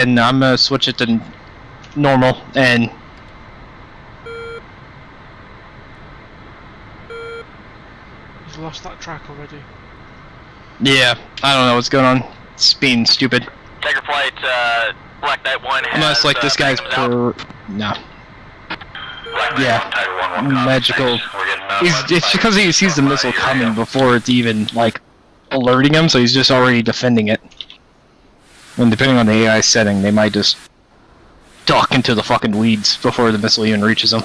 and I'm gonna switch it to normal, and he's lost that track already. yeah, I don't know what's going on. It's being stupid. Tiger Flight, Black Knight 1 has, Unless like this guy's no. Yeah, magical. It's because he sees the missile coming before it's even like alerting him, so he's just already defending it. And depending on the AI setting, they might just duck into the fucking weeds before the missile even reaches them.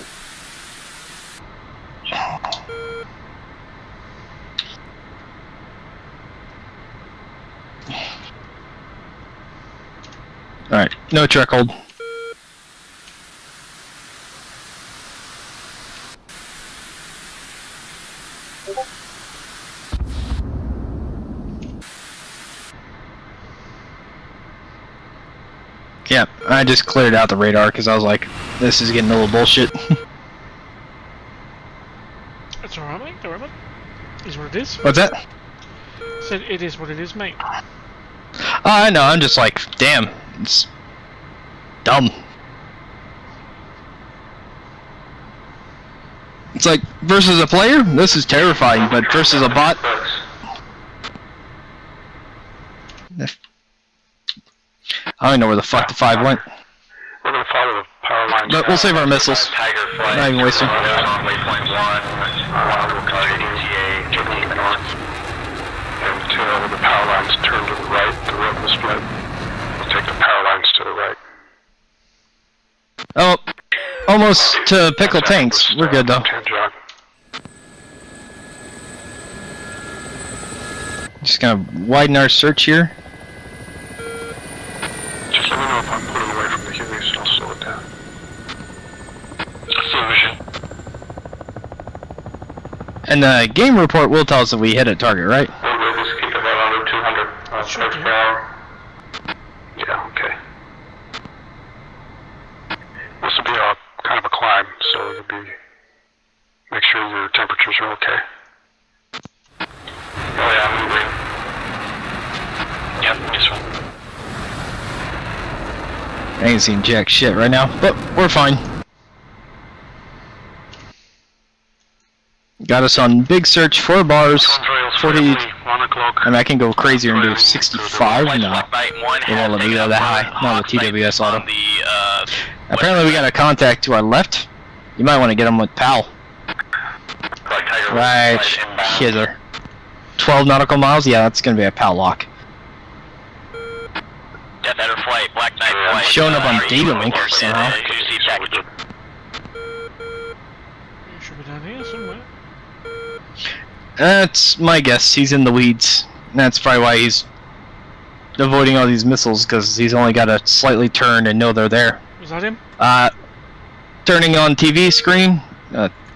Alright, no track hold. Yeah, I just cleared out the radar because I was like, this is getting a little bullshit. It's alright, mate. Don't worry about it. It is what it is. What's that? Said it is what it is, mate. I know, I'm just like, damn, it's dumb. It's like, versus a player, this is terrifying, but versus a bot... I don't know where the fuck the 5 went. We're gonna follow the power lines. But we'll save our missiles. Not even wasting. Waypoint 1, we'll target ETA 15 minutes. Until the power lines turn to the right, the road will split. We'll take the power lines to the right. Oh, almost to pickle tanks. We're good though. Just gonna widen our search here. Just let me know if I'm pulling away from the Hueys, I'll slow it down. And the game report will tell us if we hit a target, right? We'll just keep it right under 200 Sure. per hour. Yeah, okay. This will be a kind of a climb, so you'll be... Make sure your temperatures are okay. Oh yeah, I'm moving. Yep, this one. I ain't seen jack shit right now, but we're fine. Got us on big search, 4 bars, 40. I mean, I can go crazier and do 65. No, it won't let me go that high. Not with TWS auto. Apparently, we got a contact to our left. You might want to get him with PAL. Right hither. 12 nautical miles. Yeah, that's gonna be a PAL lock. Better flight, Black Knight flight. Showing up on data link somehow. Should be down here somewhere. That's my guess. He's in the weeds. That's probably why he's avoiding all these missiles, because he's only got to slightly turn and know they're there. Is that him? Turning on TV screen.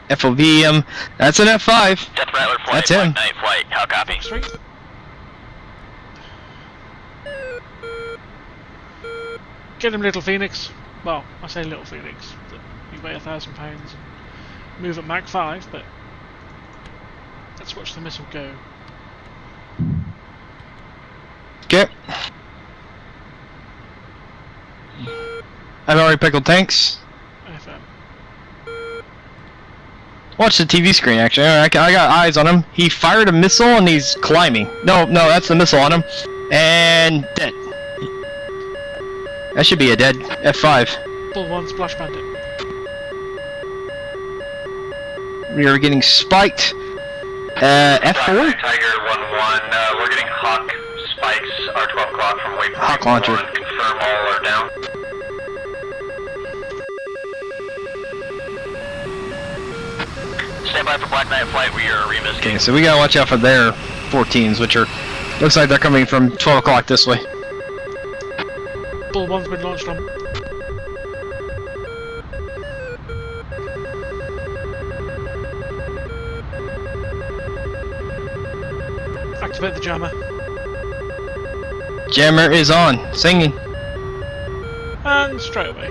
FOVM. That's an F5. Death Rattler flight, That's him. Black Knight flight. How copy? Sweet. Get him, Little Phoenix. Well, I say Little Phoenix. You weigh 1,000 pounds and move at Mach 5, but let's watch the missile go. Okay. I've already pickled tanks. FM. Watch the TV screen, actually. I got eyes on him. He fired a missile and he's climbing. No, that's the missile on him. And dead. That should be a dead F5. Bull 1, Splash Bandit. We are getting spiked. F4? Tiger 1-1, we're getting Hawk spikes, R12 clock from waypoint Hawk launcher. 1. Confirm all are down. Stand by for Black Knight flight, we are revisiting. Okay, so we gotta watch out for their 14s, which are... Looks like they're coming from 12 o'clock this way. Bull 1's been launched on. Activate the jammer. Jammer is on, singing. And straight away.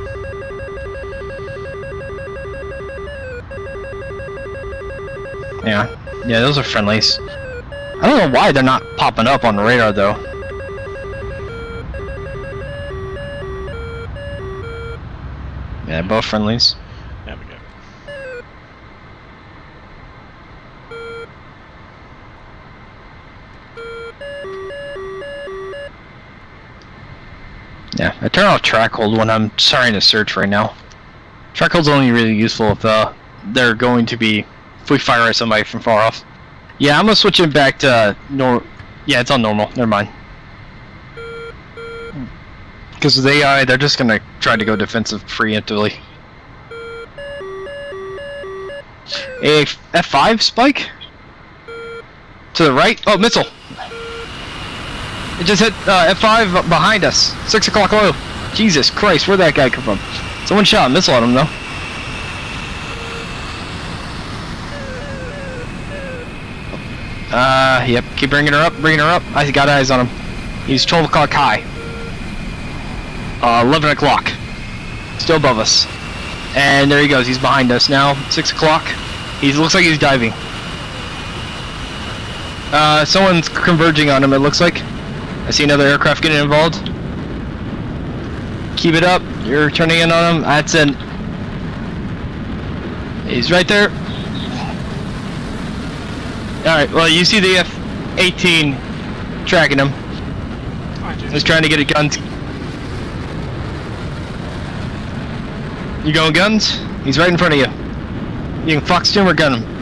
Yeah, those are friendlies. I don't know why they're not popping up on the radar though. Yeah, both friendlies. There we go. Yeah, I turn off track hold when I'm starting to search right now. Track hold's only really useful if they're going to be if we fire at somebody from far off. Yeah, I'm gonna switch it back to yeah, it's on normal. Never mind. Because with AI, they're just gonna try to go defensive preemptively. A F5 spike? To the right? Oh, missile! It just hit F5 behind us. 6 o'clock low. Jesus Christ, where'd that guy come from? Someone shot a missile at him though. Yep, keep bringing her up, I got eyes on him. He's 12 o'clock high. 11 o'clock. Still above us. And there he goes, he's behind us now. 6 o'clock. He looks like he's diving. Someone's converging on him, it looks like. I see another aircraft getting involved. Keep it up, you're turning in on him. That's it. He's right there. Alright, well, you see the F-18 tracking him. He's trying to get a gun. You going guns? He's right in front of you. You can fox to him or gun him.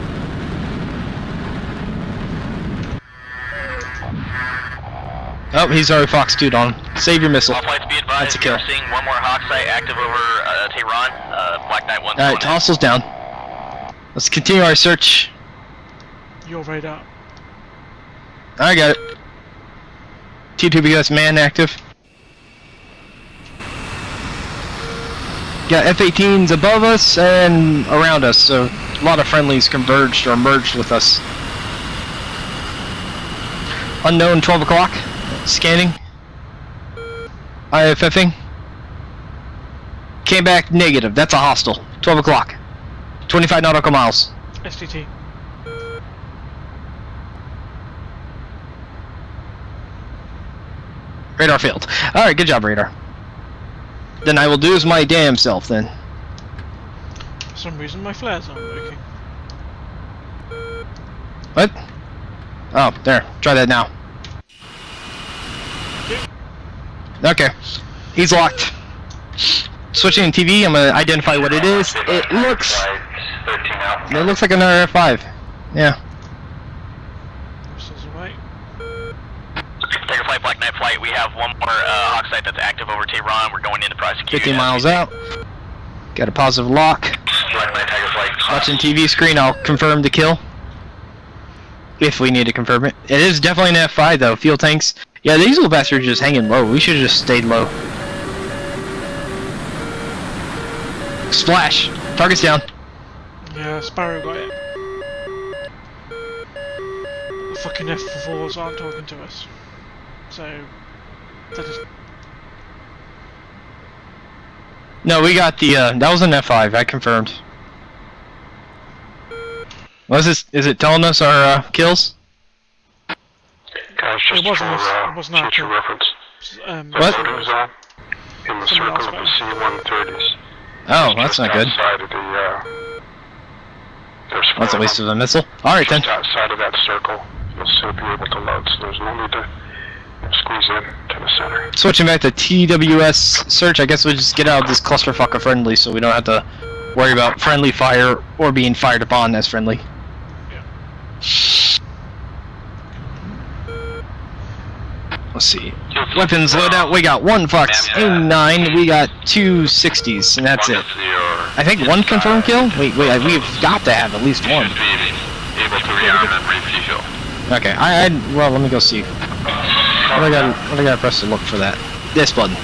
Oh, he's already fox 2'd on him. Save your missile. All flights be advised, That's a kill. we're seeing one more Hawk site active over Tehran. Black Knight 1. Alright, hostiles down. Let's continue our search. Your radar. I got it. T2BS man active. Got F-18s above us and around us, so a lot of friendlies converged or merged with us. Unknown 12 o'clock. Scanning. IFFing. Came back negative. That's a hostile. 12 o'clock. 25 nautical miles. STT. Radar failed. Alright, good job, radar. Then I will do as my damn self then. For some reason my flares aren't working. What? Oh, there. Try that now. Okay. He's locked. Switching to TV, I'm gonna identify what it is. It looks like another F5. Yeah. Missiles away. Take a flight, Black Knight flight. We have one more Hawk site that's active over Tehran. We're going into prosecution. 50 miles out. Got a positive lock. Black Knight, Tiger flight. Watching TV screen, I'll confirm the kill. If we need to confirm it. It is definitely an F5 though. Fuel tanks. Yeah, these little bastards are just hanging low. We should have just stayed low. Splash. Target's down. Yeah, Sparrow got it. The fucking F4s aren't talking to us. So, that is... No, we got the, that was an F5, I confirmed. Was this, is it telling us our, kills? Guys, just It wasn't for our future kill. reference. What? Photos on in the Someone circle of else the got C-130s. Oh, that's not good. Outside of the, there's That's a four waste of of a missile. Alright then. Just outside of that circle, you'll still be able to load, so there's no need to squeeze in to the center. Switching back to TWS search, I guess we'll just get out of this clusterfuck of friendly so we don't have to worry about friendly fire or being fired upon as friendly. Let's see. Weapons loadout, we got one Fox A9, we got two 60s, and that's it. I think one confirmed kill? Wait, we've got to have at least one. Able to rearm and refuel. Okay, well, let me go see. What do I gotta press to look for that? This button.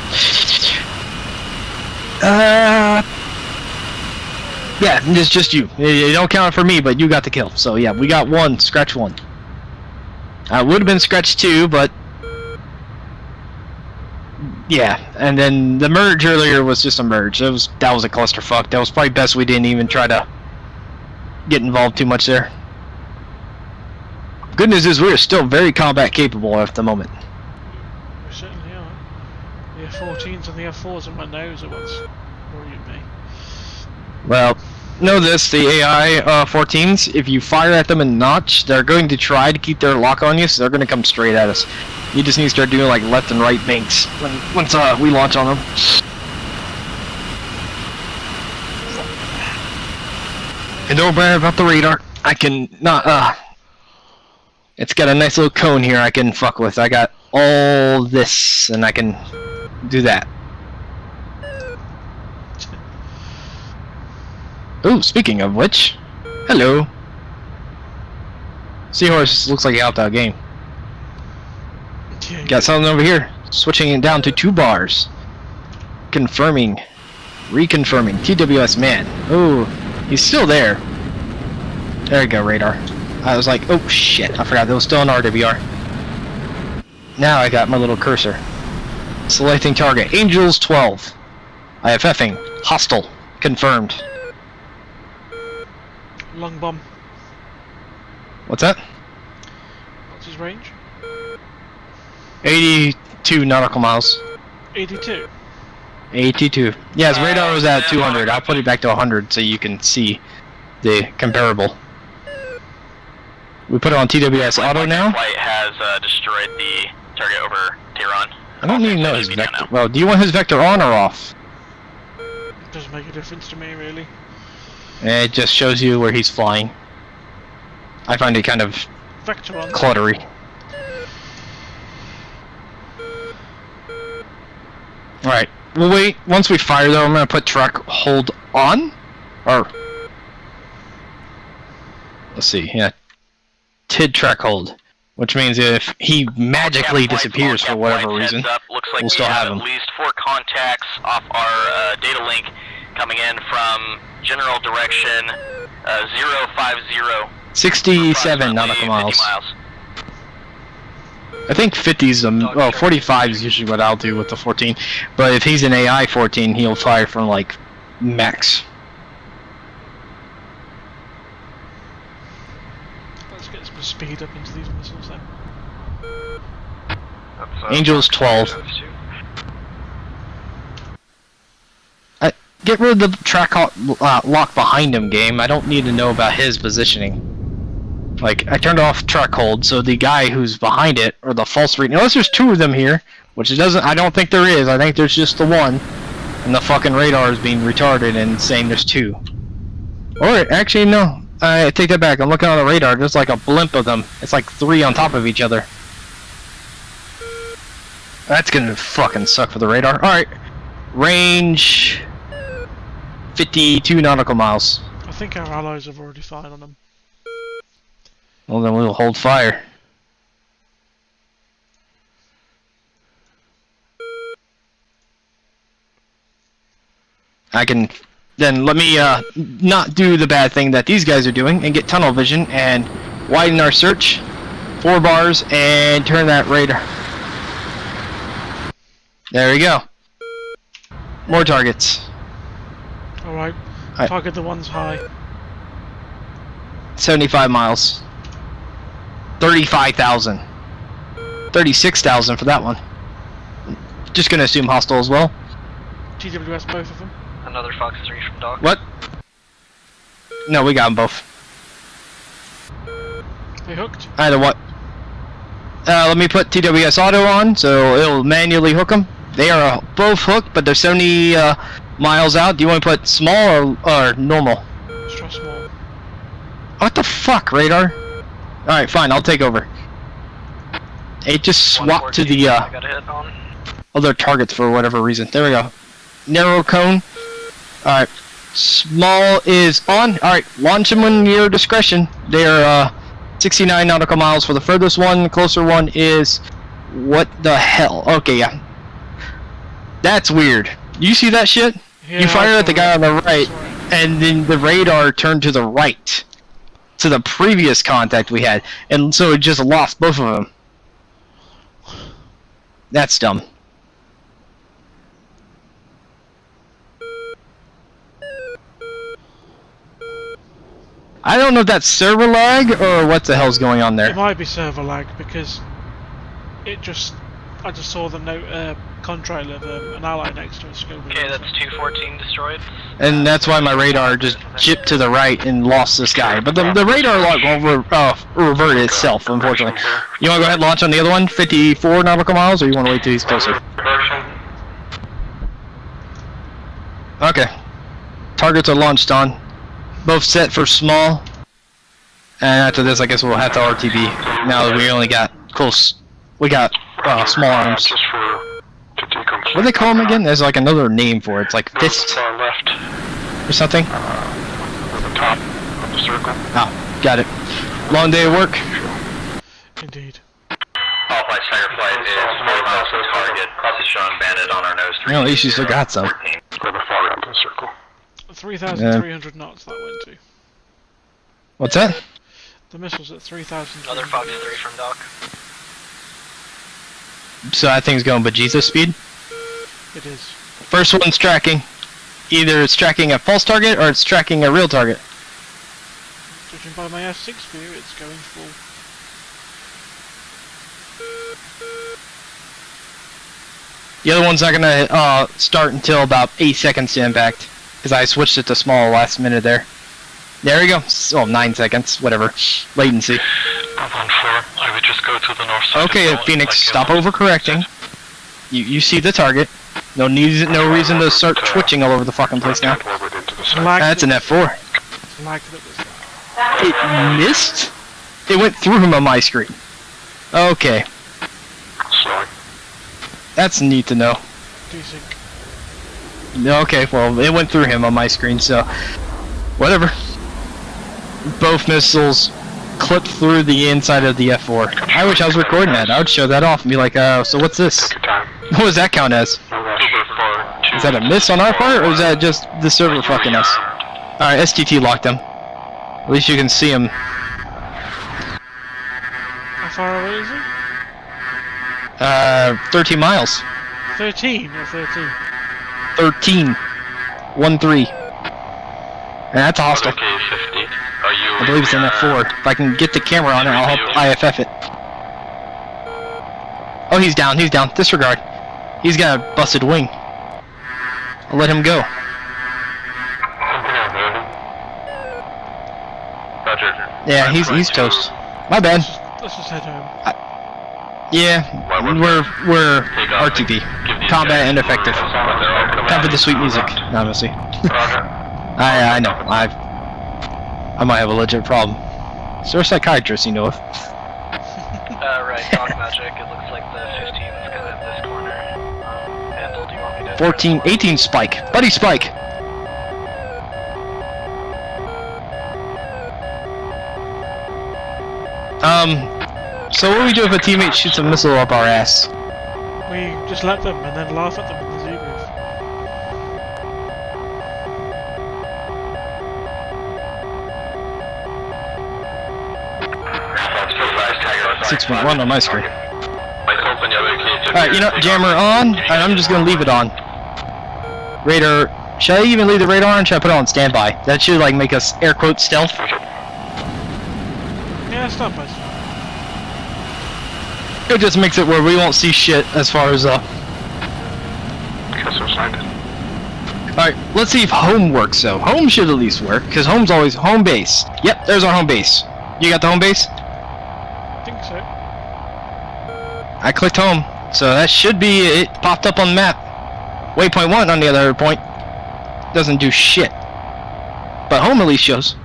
Yeah, it's just you. You don't count for me, but you got the kill. So yeah, we got one, scratch one. Would have been scratch two, but yeah. And then the merge earlier was just a merge. That was a clusterfuck. That was probably best we didn't even try to get involved too much there. Good news is we're still very combat capable at the moment. We certainly are. The F-14s and the F-4s in my nose are what's worrying me. Well, know this, the AI 14s, if you fire at them in notch, they're going to try to keep their lock on you, so they're going to come straight at us. You just need to start doing like left and right banks once we launch on them. And don't worry about the radar. I can not, it's got a nice little cone here I can fuck with. I got all this, and I can do that. Ooh, speaking of which, hello. Seahorse looks like he out that game. Got something over here. Switching it down to 2 bars. Confirming. Reconfirming. TWS man. Ooh, he's still there. There you go, radar. I was like, oh shit, I forgot that was still an RWR. Now I got my little cursor. Selecting target. Angels 12. IFFing. Hostile. Confirmed. Long bomb. What's that? What's his range? 82 nautical miles. 82. 82. Yeah, his radar was at 200. I'll put it back to 100 so you can see the comparable. We put it on TWS auto now. Flight has destroyed the target over Tehran. I don't even know his vector. Well, do you want his vector on or off? Doesn't make a difference to me, really. It just shows you where he's flying. I find it kind of Vector on. cluttery. Alright, we'll wait. Once we fire though, I'm gonna put track hold on. Or let's see, yeah. TID track hold. Which means if he magically disappears for whatever reason, Looks like we'll still have him. At least 4 contacts off our data link coming in from general direction 050. 67 nautical miles. I think 50's well, 45 is usually what I'll do with the 14. But if he's an AI 14, he'll fire from like max. Let's get some speed up into these missiles then. Angels 12. Get rid of the track lock behind him, game. I don't need to know about his positioning. Like, I turned off track hold, so the guy who's behind it, or the false reading, unless there's 2 of them here, which it doesn't, I don't think there is, I think there's just the one, and the fucking radar is being retarded and saying there's 2. Or, actually, no, I take that back, I'm looking on the radar, there's like a blimp of them, it's like 3 on top of each other. That's gonna fucking suck for the radar. Alright, range 52 nautical miles. I think our allies have already fired on them. Well, then we'll hold fire. I can then let me not do the bad thing that these guys are doing and get tunnel vision and widen our search 4 bars and turn that radar. There we go. More targets. Alright, target the ones high. 75 miles. 35,000. 36,000 for that one. Just gonna assume hostile as well. TWS, both of them. Another Fox 3 from Dock. What? No, we got them both. They hooked? Either what? Let me put TWS auto on, so it'll manually hook them. They are both hooked, but they're 70 miles out. Do you want to put small or normal? Let's try small. What the fuck, radar? Alright, fine, I'll take over. It just swapped to the other targets for whatever reason. There we go. Narrow cone. Alright. Small is on. Alright, launch them in your discretion. They're 69 nautical miles for the furthest one. The closer one is... What the hell? Okay, yeah. That's weird. You see that shit? Yeah, you fire at the guy on the right, and then the radar turned to the right. To the previous contact we had. And so it just lost both of them. That's dumb. I don't know if that's server lag or what the hell's going on there. It might be server lag because I just saw the note contrail of an ally next to us go with Okay, it. that's 214 destroyed. And that's why my radar just jipped to the right and lost this guy. But the radar lock won't revert itself, unfortunately. You want to go ahead and launch on the other one, 54 nautical miles, or you want to wait till he's closer? Okay. Targets are launched on. Both set for small. And after this, I guess we'll have to RTB. Now that we only got close. We got small arms. Just to decomplete. What do they call them again? There's like another name for it. It's like fist Far left, or something. at the top of the circle. Oh, got it. Long day of work. Indeed. All flight stagger flight is 4 miles from target. Is shown banded on our nose. Well, at least you still got some. Go the far end of the circle. 3,300 knots that went to. What's that? The missile's at 3,000. Another Fox 3 from dock. So that thing's going bejesus speed. It is. First one's tracking. Either it's tracking a false target or it's tracking a real target. Judging by my F6 view, it's going full. The other one's not gonna start until about 8 seconds to impact, because I switched it to small last minute there. There we go. Oh, 9 seconds, whatever. Latency. 114, I would just go to the north side. Okay, Phoenix, stop overcorrecting. You see the target. No reason to start twitching all over the fucking place now. Orbit into the center. That's an F4. It's lagged that was It missed? It went through him on my screen. Okay, Slowing. that's neat to know. desync. Okay, well, it went through him on my screen, so whatever. Both missiles clipped through the inside of the F4. I wish I was recording that. I would show that off and be like, so what's this? Take your time. What does that count as? No rush. Is that a miss on our part, or is that just the server fucking us? Alright, STT locked him. At least you can see him. How far away is it? 13 miles. 13 or 13? 13. 1-3. And that's a hostile. Okay, 50. Are you? I believe it's in F4. If I can get the camera on it, I'll help IFF it. Oh, he's down, Disregard. He's got a busted wing. I'll let him go. Roger. Yeah, he's toast. My bad. Let's just head home. Yeah, we're RTB. Combat and effective. Time for the sweet music, honestly. I know. I might have a legit problem. Is there a psychiatrist you know of? Right, Doc Magic. It looks like the 15 is kind of in this corner. Handle, do you want me to? 14, 18 Spike. Buddy Spike. So what do we do if a teammate shoots a missile up our ass? We just let them and then laugh at them in the debrief. 6.1 on my screen. Alright, you know, jammer on, and I'm just gonna leave it on. Radar, should I even leave the radar on, or should I put it on standby? That should, like, make us, air quote, stealth. Yeah, stop us. It just makes it where we won't see shit as far as, Guess who signed it? Alright, let's see if home works, though. Home should at least work, because home's always home base. Yep, there's our home base. You got the home base? I think so. I clicked home, so that should be it. Popped up on the map. Waypoint 1 on the other point doesn't do shit, but home at least shows.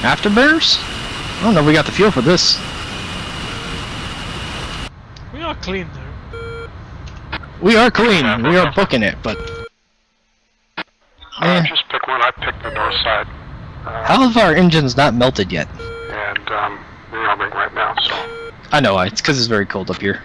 Afterburners? I don't know if we got the feel for this. We are clean though. We are clean. We are booking it, but Just pick one. I picked the north side. how have our engines not melted yet? And we're rubbing right now, so. I know, it's because it's very cold up here.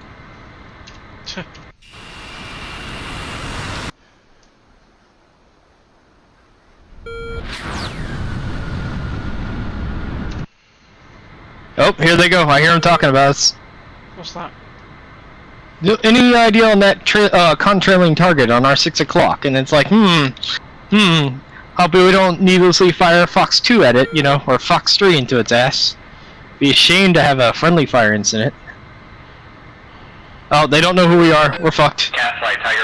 Oh, here they go. I hear them talking about us. What's that? Any idea on that contrailing target on our 6 o'clock? And it's like, I'm Hopefully we don't needlessly fire Fox 2 at it, you know, or Fox 3 into its ass. Be ashamed to have a friendly fire incident. Oh, they don't know who we are. We're fucked. Cat Flight Tiger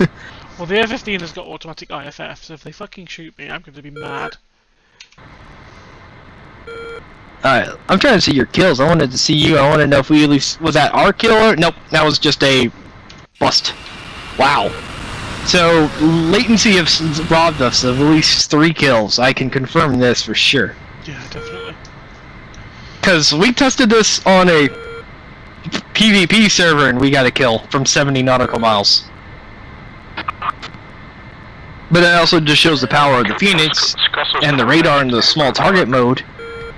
1-1. Well, the F-15 has got automatic IFF, so if they fucking shoot me, I'm going to be mad. Alright, I'm trying to see your kills. I wanted to see you. I wanted to know if we at least... Was that our kill or... Nope, that was just a... bust. Wow. So, latency has robbed us of at least 3 kills. I can confirm this for sure. Yeah, definitely. Because we tested this on a PvP server and we got a kill from 70 nautical miles. But that also just shows the power of the Phoenix and the radar in the small target mode.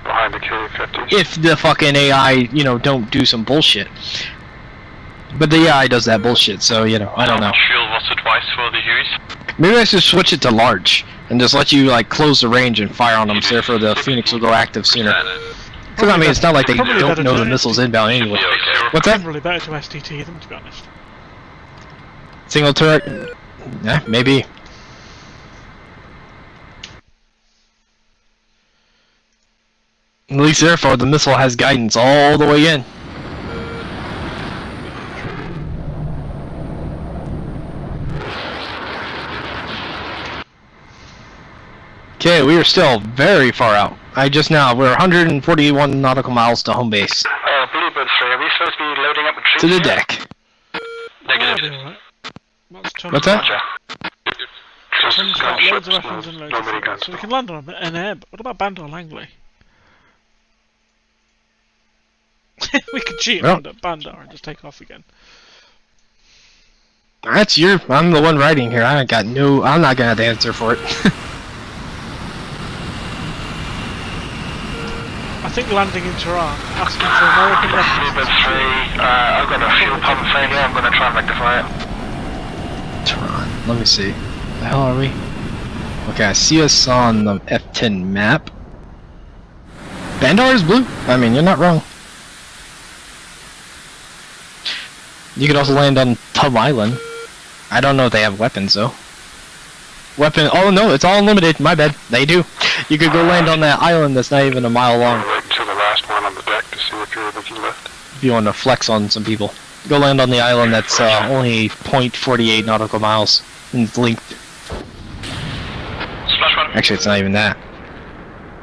Behind the K-50. If the fucking AI, you know, don't do some bullshit. But the AI does that bullshit, so, you know, I don't know. Shield was advised for the Hueys. Maybe I should switch it to large and just let you, like, close the range and fire on them, so therefore the Phoenix will go active sooner. Because, I mean, it's not like they Probably don't better know to- the missiles inbound anyway. What's that? Probably better to STT them, to be honest. Single turret? Yeah, maybe. At least therefore the missile has guidance all the way in. Okay, we are still very far out. We're 141 nautical miles to home base. Bluebird 3, are we supposed to be loading up with troops To the here? deck. Negative. Alright. What's that? Tom's got loads of weapons and loads no of miniguns. fuel, so we can land on an air. What about Bandar Langley? We could cheat Well. around at Bandar and just take off again. That's I'm the one writing here. I'm not gonna have the answer for it. I think landing in Tehran, asking for American Bluebird references. 3, I've got a fuel pump failure, I'm gonna try and rectify it. Tehran. Let me see. The hell are we? Okay, I see us on the F10 map. Bandar is blue. I mean, you're not wrong. You could also land on Tub Island. I don't know if they have weapons though. Oh no, it's all unlimited. My bad. They do. You could go land on that island that's not even a mile long. Wait until the last one on the deck to see if you're able to lift. If you want to flex on some people. Go land on the island that's only 0.48 nautical miles in length. Splash 1. Actually, it's not even that.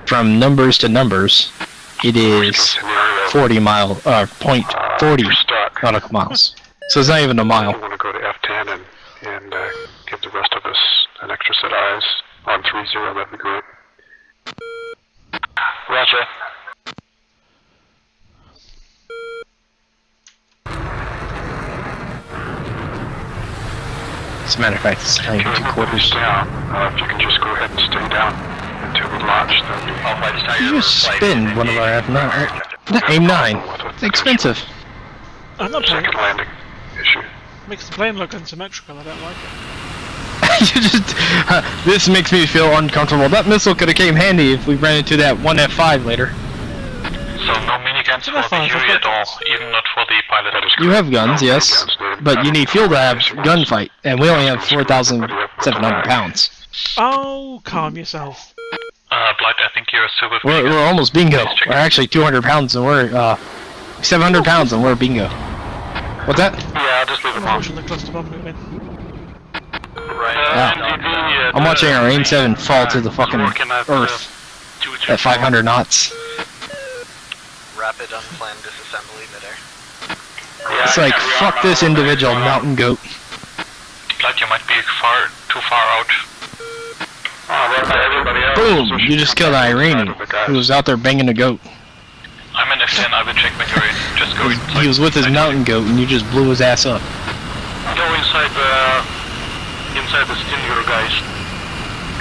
From numbers to numbers, it is 40 You're stuck. nautical miles. So it's not even a You mile. want to go to F10 and give the rest of us an extra set of eyes on 3-0, that'd be great. Roger. As a matter of fact, it's not even 2 quarters. Down. If you can just go ahead and stay down until we launch, that'd be Alpha Flight Tiger. You just spin one of our F9. AIM-9. It's expensive. I'm not paying. second landing issue. Makes the plane look unsymmetrical, I don't like it. This makes me feel uncomfortable. That missile could have came handy if we ran into that one F5 later. So no miniguns It's for the fine, Huey I've at got all, guns. even not for the pilot. You have guns, yes, but you need fuel to have gunfight, and we only have 4,700 pounds. Oh, calm yourself. Blight, I think you're super We're almost bingo. We're actually 200 pounds and we're 700 pounds and we're bingo. What's that? Yeah, I'll just leave I'm them on. watching the cluster bomb move in. Right. I'm watching our AIM-7 fall to the fucking earth at 500 knots. Rapid unplanned disassembly midair. It's like, fuck this individual mountain goat. Blight, you might be too far out. Boom! You just killed an Iranian who was out there banging a goat. I'm in F10, I will check when you're in. Just go inside. He was with his mountain goat and you just blew his ass up. Go inside the stinger, guys.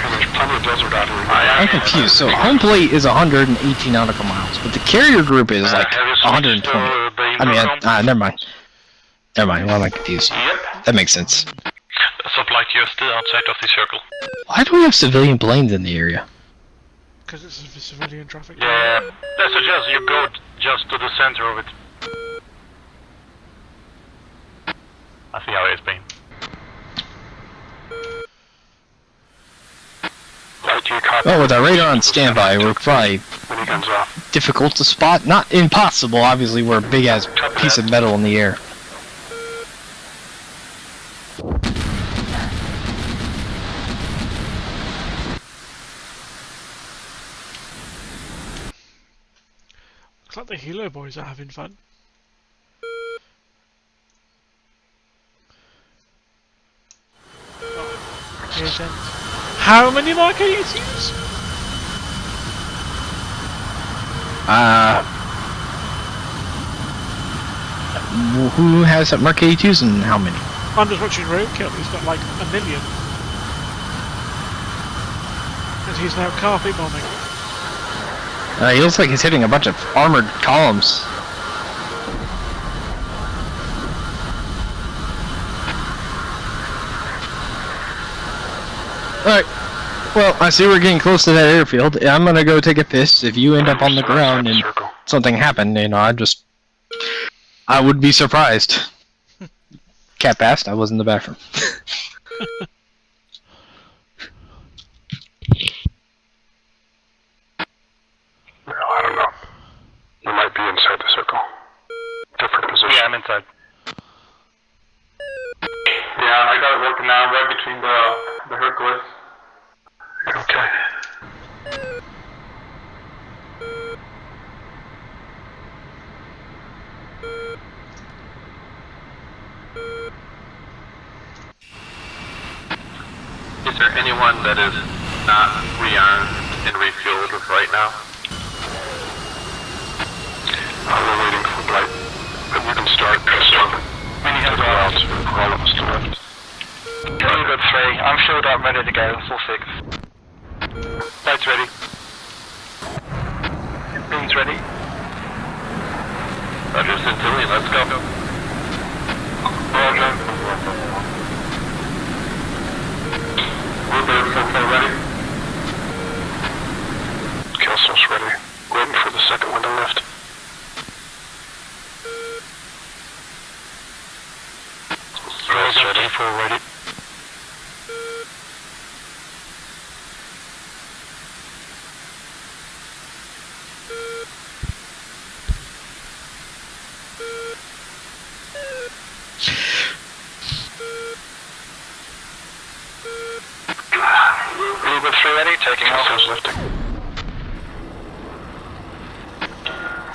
There's plenty of desert out here. I'm confused. So home plate is 118 nautical miles, but the carrier group is like 120. I mean, never mind. Never mind. Why am I confused? Yep. That makes sense. So, Blight, you're still outside of the circle. Why do we have civilian planes in the area? Because it's a civilian traffic. Yeah, I suggest you go just to the center of it. I see how it's been. Well, with our radar on standby, we're probably Miniguns off. difficult to spot. Not impossible, obviously, we're a big-ass piece of metal in the air. Looks like the Hilo boys are having fun. Oh, here's them. How many Mark 82s? Who has Mark 82s and how many? I'm just watching Roadkill, he's got like 1 million. And he's now carpet bombing. He looks like he's hitting a bunch of armored columns. Alright. Well, I see we're getting close to that airfield. I'm gonna go take a piss. If you end up on the ground and something happened, you know, I would be surprised. Cat passed, I was in the bathroom. No, I don't know. We might be inside the circle. Different position. Yeah, I'm inside. Yeah, I got it working now, right between the Hercules. Okay. Is there anyone that is not rearmed and refueled right now? We're waiting for Blight. But you can start. Miniguns to the off. route for all of us to left. Good 3. I'm filled up, ready to go. Full 6. Lights ready. Beans ready. Roger, Centillion, let's go. Roger. We're full ready. Kelsey's ready. Waiting for the second one to lift. Roger, ready. Full ready. Bluebird 3 ready, taking off. Kelsey's lifting.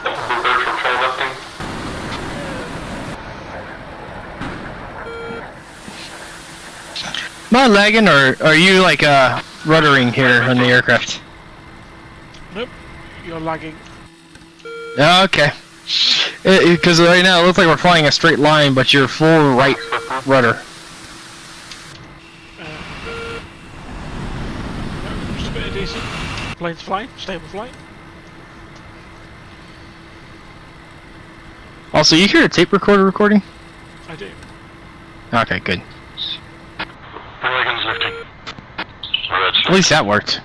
Bluebird for full lifting. Am I lagging, or are you like ruddering here on the aircraft? Nope, you're lagging. Okay. Because right now it looks like we're flying a straight line, but you're full right rudder. Just a bit of decent. Plane's flying, stable flight. Also, you hear a tape recorder recording? I do. Okay, good. Reagan's lifting. At least that worked.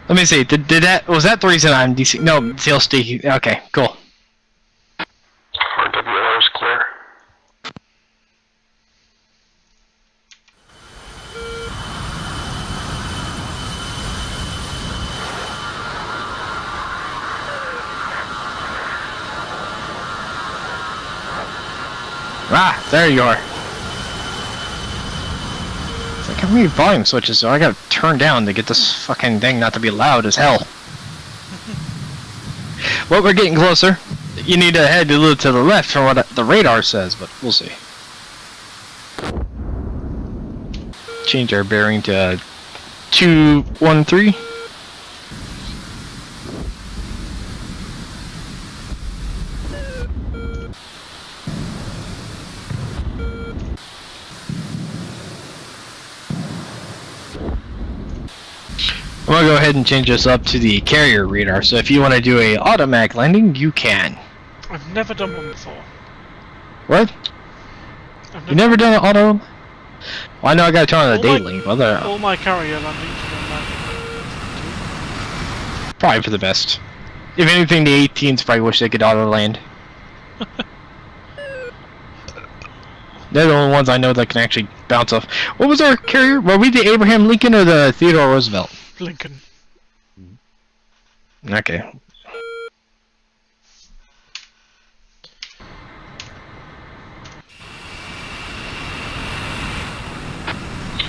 Let me see. Did that was that the reason I'm DC? No, CLSD. Okay, cool. RWR is clear. Ah, there you are. It's like, how many volume switches do I gotta turn down to get this fucking thing not to be loud as hell? Well, we're getting closer. You need to head a little to the left from what the radar says, but we'll see. Change our bearing to 213. I'm gonna go ahead and change this up to the carrier radar, so if you want to do a automatic landing, you can. I've never done one before. What? I've You never done an auto? Well, I know I gotta turn on the All date my- link, but All my carrier landings have done that. probably for the best. If anything, the 18s probably wish they could auto land. They're the only ones I know that can actually bounce off. What was our carrier? Were we the Abraham Lincoln or the Theodore Roosevelt? Lincoln. Okay.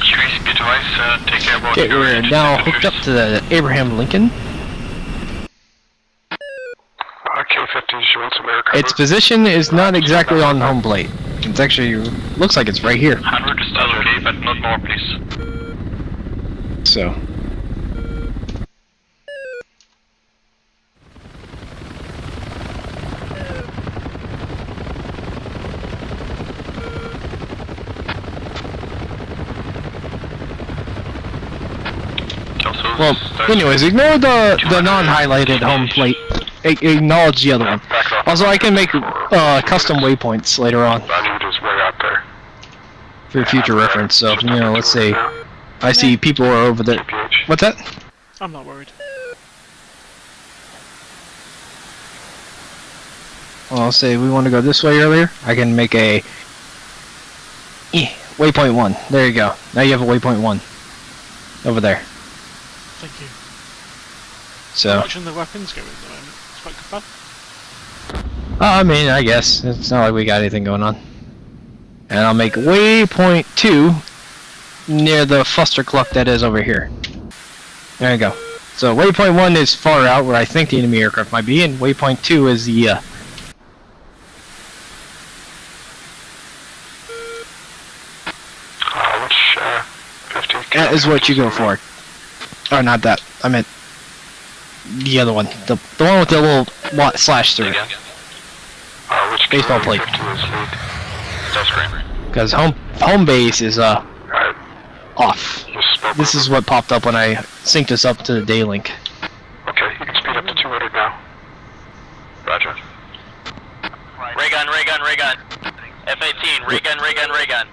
Speed device, take care of Okay, we're now hooked up to the Abraham Lincoln. K-15 showing some air cover. Its position is not exactly on home plate. It's actually looks like it's right here. 100 is still okay, but not more, please. So. Well, anyways, ignore the non-highlighted home plate. Acknowledge the other one. Also, I can make custom waypoints later on Roger, is way out there. for future reference. So, you know, let's say I see people are over there. What's that? I'm not worried. Well, I'll say we want to go this way earlier. I can make a waypoint 1. There you go. Now you have a waypoint 1 over there. Thank you. So. Watching the weapons go at the moment. It's quite good fun. I mean, I guess it's not like we got anything going on. And I'll make waypoint 2 near the clustercluck that is over here. There you go. So waypoint 1 is far out where I think the enemy aircraft might be, and waypoint 2 is the Which 15? that is what you go for. Oh, not that. I meant the other one. The one with the little slash through it. Which Baseball plate. 15 is lead? Still screen. Because home base is Alright, off. just spoke This is what popped up when I synced us up to the day link. Okay, you can speed up to 200 now. Roger. Ray gun, ray gun, ray gun. F-18, ray gun, ray gun, ray gun.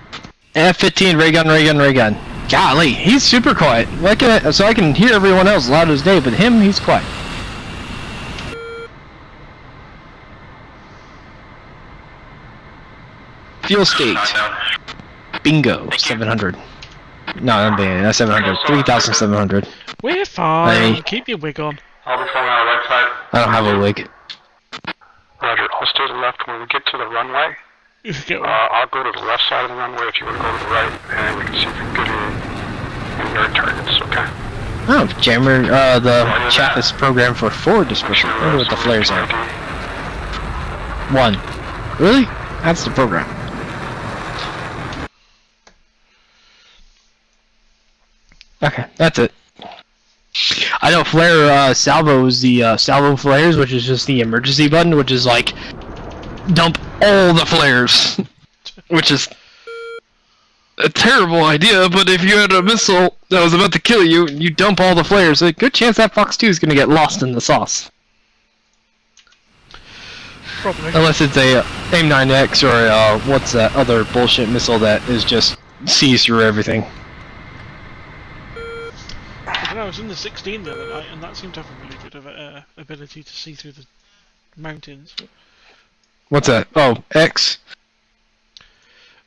F-15, ray gun, ray gun, ray gun. Golly, he's super quiet. So I can hear everyone else loud as day, but him, he's quiet. Fuel state. Bingo, 700. No, I'm being that's 700. 3,700. We're fine. Hey. Keep your wig on. I'll be flying on the right side. I don't have a wig. Roger, I'll stay to the left when we get to the runway. Get one. I'll go to the left side of the runway if you want to go to the right, and we can see if we can get in your targets, okay? Oh, jammer, the chaff is programmed for forward dispersal. I wonder what the flares are. 1. Really? That's the program. Okay, that's it. I know flare salvo is the salvo flares, which is just the emergency button, which is like dump all the flares, which is a terrible idea. But if you had a missile that was about to kill you and you dump all the flares, a good chance that Fox 2 is going to get lost in the sauce. Probably. Unless it's a AIM-9X or what's that other bullshit missile that is just sees through everything. I don't know, I was in the 16 the other night, and that seemed to have a really good ability to see through the mountains. What's that? Oh, X?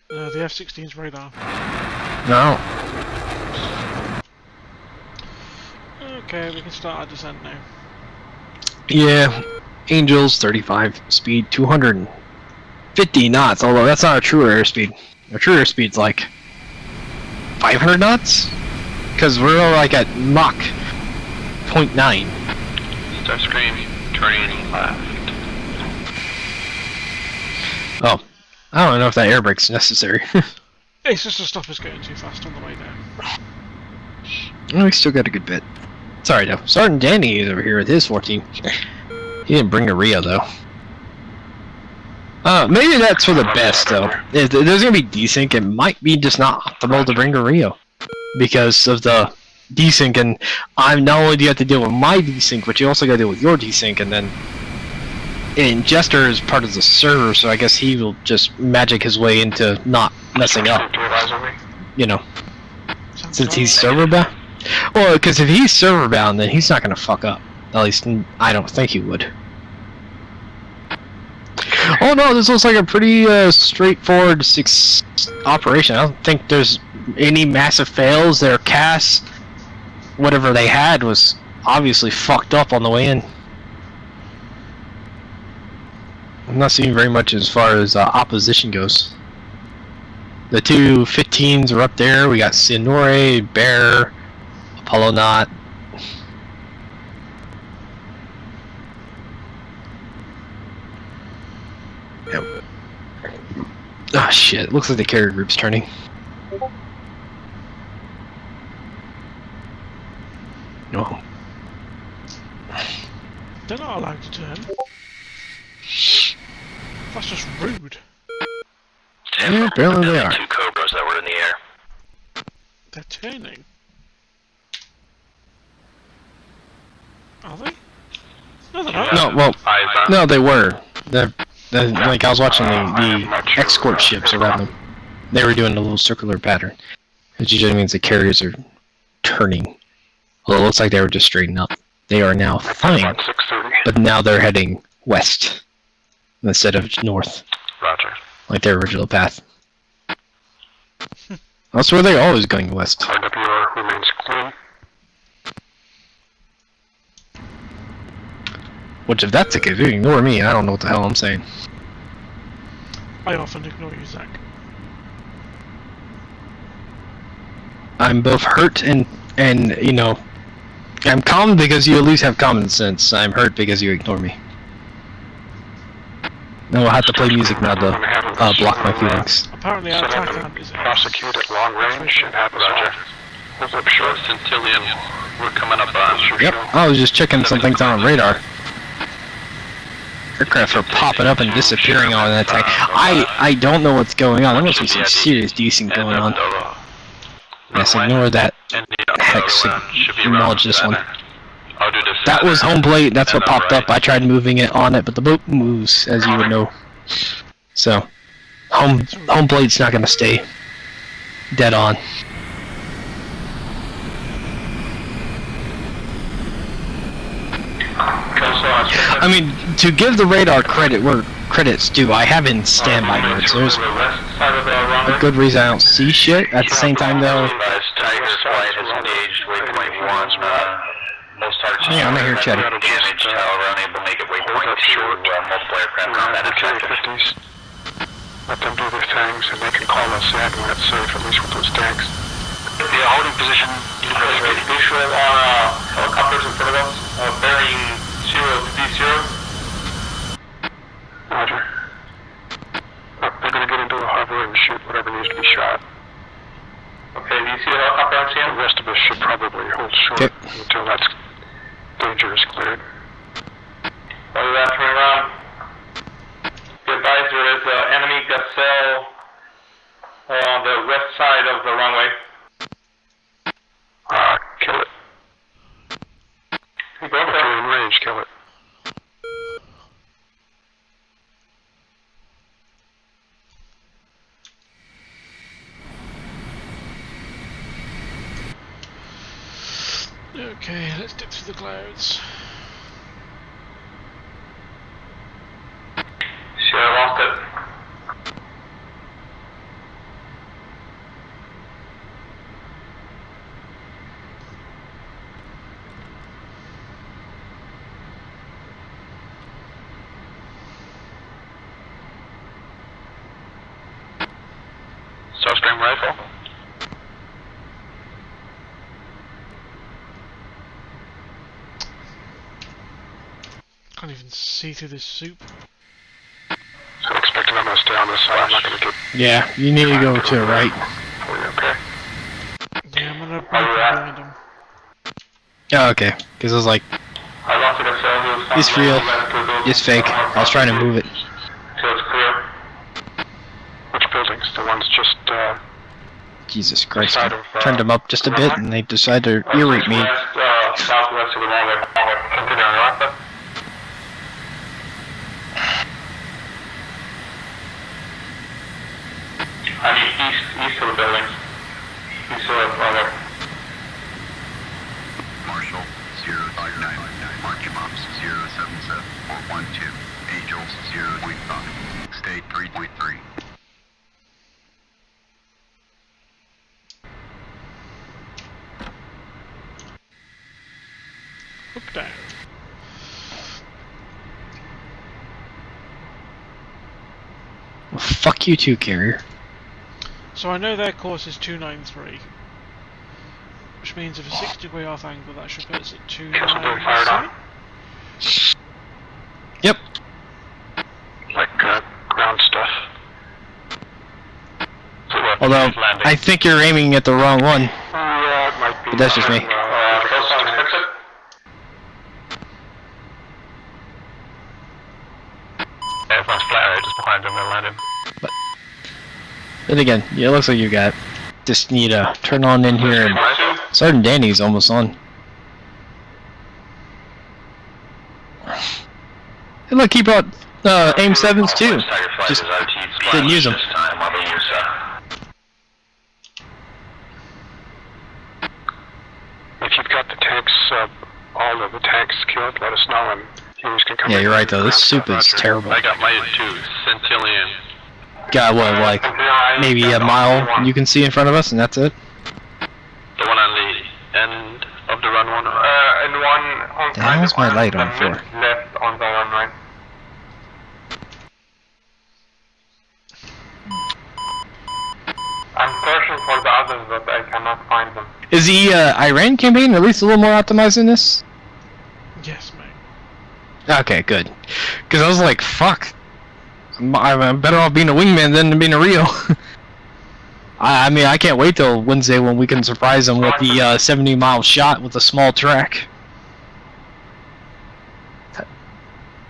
The F-16's radar. No. Okay, we can start our descent now. Yeah. Angels, 35. Speed, 250 knots, although that's not a true airspeed. A true airspeed's like 500 knots? Because we're like at Mach 0.9. Start screen, turning left. Oh. I don't know if that air brake's necessary. It's just to stop us going too fast on the way down. Oh, we still got a good bit. Sorry though. Sergeant Danny is over here with his 14. He didn't bring a Rio though. Maybe that's for the best though. If there's gonna be desync, it might be just not optimal to bring a Rio. Because of the desync, and not only do you have to deal with my desync, but you also gotta deal with your desync, and then Jester is part of the server, so I guess he will just magic his way into not messing up. You know, since he's server bound. Well, because if he's server bound, then he's not gonna fuck up. At least I don't think he would. Oh no, this looks like a pretty straightforward operation. I don't think there's any massive fails. There are casts. whatever they had was obviously fucked up on the way in. I'm not seeing very much as far as opposition goes. The two 15s are up there. We got Sinore, Bear, Apollo Knot. Yep. Ah, shit. It looks like the carrier group's turning. No. They're not allowed to turn. That's just rude. Yeah, apparently they are. Two Cobras that were in the air. They're turning. Are they? No, they're not. No, well, no, they were. Like I was watching the escort ships around them. They were doing a little circular pattern, which usually means the carriers are turning. Well, it looks like they were just straightened up. They are now fine, but now they're heading west instead of north. Roger. Like their original path. That's where they're always going west. RWR remains clean. Which, if that's the case, you ignore me. I don't know what the hell I'm saying. I often ignore you, Zack. I'm both hurt and you know, I'm calm because you at least have common sense. I'm hurt because you ignore me. No, I'll have to play music now to block my feelings. Apparently our attack amp is Prosecute at long range and have Roger. Hold up short. Centillion, we're coming up on. Yep, I was just checking some things on radar. Aircraft are popping up and disappearing on that attack. I don't know what's going on. There must be some serious decent going on. Yes, ignore that. Hex, acknowledge this one. That was home plate, that's what popped up. I tried moving it on it, but the boat moves, as you would know. So, home plate's not gonna stay dead on. I mean, to give the radar credit where credit's due, I have in standby mode, so there's a good reason I don't see shit. At the same time, though, yeah, I'm not here chatting. Damaged, however, unable to make it waypoint to multiple aircraft combat objectives. Let them do their things, and they can call us in when it's safe, at least with those tanks. Yeah, holding position. Visual on helicopters in front of us, bearing 050. Roger. They're gonna get into the harbor and shoot whatever needs to be shot. Okay, do you see the helicopter I'm seeing? The rest of us should probably hold short until that danger is cleared. While you're turning around, be advised there is an enemy gazelle on the west side of the runway. Kill it. Hey, go If for you're it. in range, kill it. Okay, let's dip through the clouds. See, I lost it. Starstream rifle. Can't even see through this soup. So expecting I'm gonna stay on this side. I'm not gonna get Yeah, you need to go to the right. for you, okay? Yeah, I'm gonna break behind him. Oh, okay. Because I was like, I lost the gazelle. He was it's real, it's fake. I was trying to move it. So it's clear. Which buildings? The ones just, Jesus Christ. I turned them up just a bit and they decided to irrate me. Southwest of the runway. Continue on your left. I mean east of the buildings. East of the runway. Marshall 059, Marky Moms 077412, Angels 0.5, State 3.3. Look down. Well, fuck you too, carrier. So I know their course is 293. Which means if a 6-degree off angle, that should put us at 297. Yep. Like ground stuff. Although, I think you're aiming at the wrong one. Yeah, it might be. But that's just me. Everyone's flat out just behind him, they'll land him. Then again, yeah, it looks like you got. Just need to turn on in here and Sergeant Danny's almost on. And look, he brought aim 7s too. Just didn't use them. If you've got the tanks, all of the tanks killed, let us know and humans can come Yeah, in. you're right though. This soup is terrible. I got my 2 Centillion. Got what, like maybe a mile you can see in front of us, and that's it. The one on the end of the run one. And one on The hell is my light on for? left on the runway. I'm searching for the others, but I cannot find them. Is the Iran campaign at least a little more optimized than this? Yes, mate. Okay, good. Because I was like, fuck. I'm better off being a wingman than being a Rio. I mean, I can't wait till Wednesday when we can surprise him with the 70-mile shot with a small track.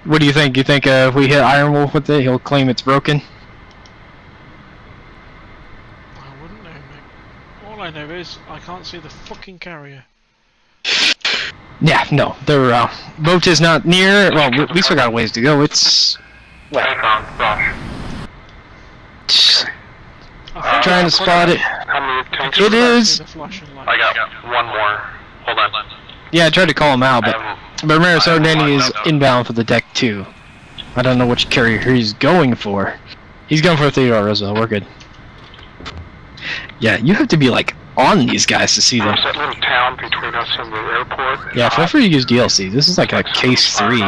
What do you think? You think if we hit Iron Wolf with it, he'll claim it's broken? I wouldn't know, mate. All I know is I can't see the fucking carrier. Yeah, no. Their boat is not near. Well, we still got a ways to go. It's trying to spot it. How many tanks? It is. The flashing light. I got one more. Hold on. Yeah, I tried to call him out, but remember, Sardini is inbound for the deck too. I don't know which carrier he's going for. He's going for a Theodore Roosevelt. We're good. Yeah, you have to be like on these guys to see them. There's that little town between us and the airport. Yeah, feel free to use DLC. This is like a case 3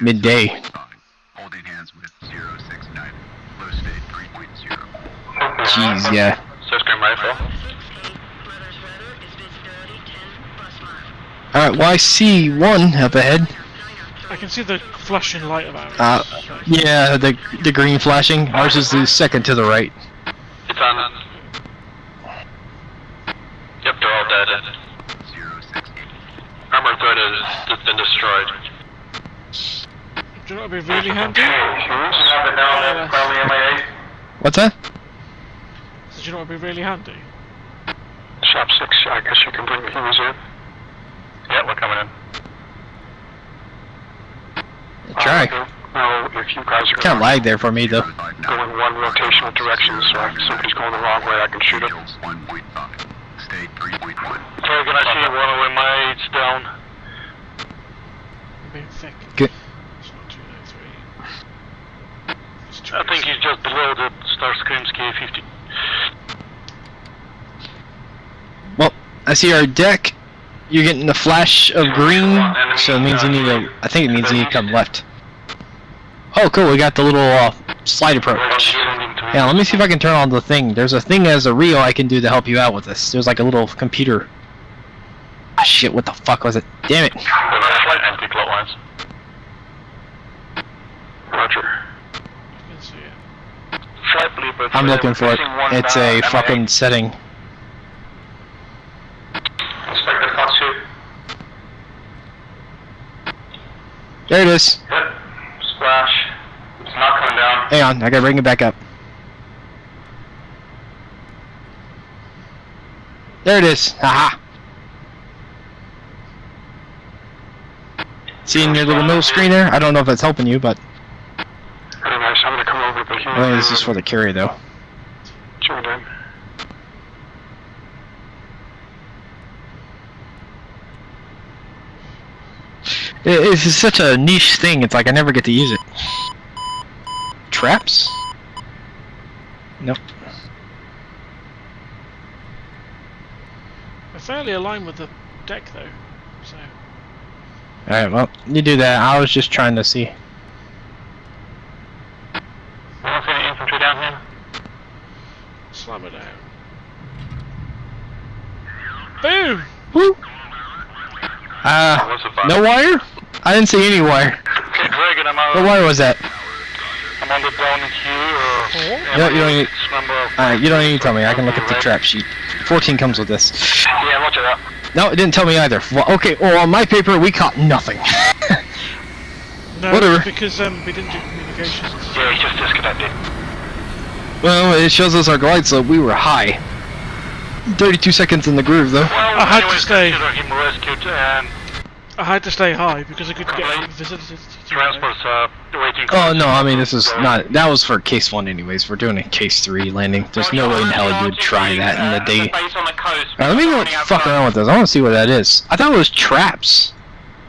midday. Holding hands with 069. Low state 3.0. Jeez, yeah. Subscribe rifle. Alright, well I see one up ahead. I can see the flashing light of ours. Yeah, the green flashing. Ours is the second to the right. It's on. Yep, they're all dead. 068. Armor thread has been destroyed. Do you know what would be really handy? What's that? So do you know what would be really handy? Shop 6, I guess you can bring the humans in. Yep, we're coming in. Try. No, if you guys are Kind of lag there for me though. go in one rotational direction, so if somebody's going the wrong way, I can shoot it. Eagles 1.5. State 3.1. Sorry, can I see one of my mates down? I'm being thick. Good. It's not 293. It's I think he's just below the Starscream's K50. Well, I see our deck. You're getting the flash of green, so it means you need to. I think it means you need to come left. Oh, cool. We got the little slide approach. Yeah, let me see if I can turn on the thing. There's a thing as a Rio I can do to help you out with this. There's like a little computer. Ah, shit, what the fuck was it? Damn it. Flight anti-clockwise. Roger. I can see it. Flight bleeper. I'm looking for it. It's a fucking setting. Inspector Foxy. There it is. Hit. Splash. It's not coming down. Hang on, I gotta bring it back up. There it is. Haha. Seeing your little middle screen there? I don't know if that's helping you, but Very nice. I'm going to come over to the human. I think this is for the carry though. Join in. It's such a niche thing, it's like I never get to use it. Traps? Nope. We're fairly aligned with the deck though, so Alright, well, you do that. I was just trying to see. I don't see any infantry down here. Slam it down. Boom! Woo! No wire? I didn't see any wire. Okay, Dragon, I'm What wire was that? I'm on the down queue, or... No, you don't need. Alright, you don't need to tell me. I can look at the trap sheet. 14 comes with this. Yeah, watch it up. No, it didn't tell me either. Well, okay, well, on my paper, we caught nothing. No, Whatever. because we didn't do communications. Yeah, he's just disconnected. Well, it shows us our glide slope. We were high. 32 seconds in the groove, though. I had to stay. Consider him rescued, and I had to stay high because I couldn't get visitors to transport's waiting. Oh, no, I mean, this is not... That was for case 1 anyways. We're doing a case 3 landing. There's no way in hell you would try that in the day. Let me go fuck around with this. I want to see what that is. I thought it was traps.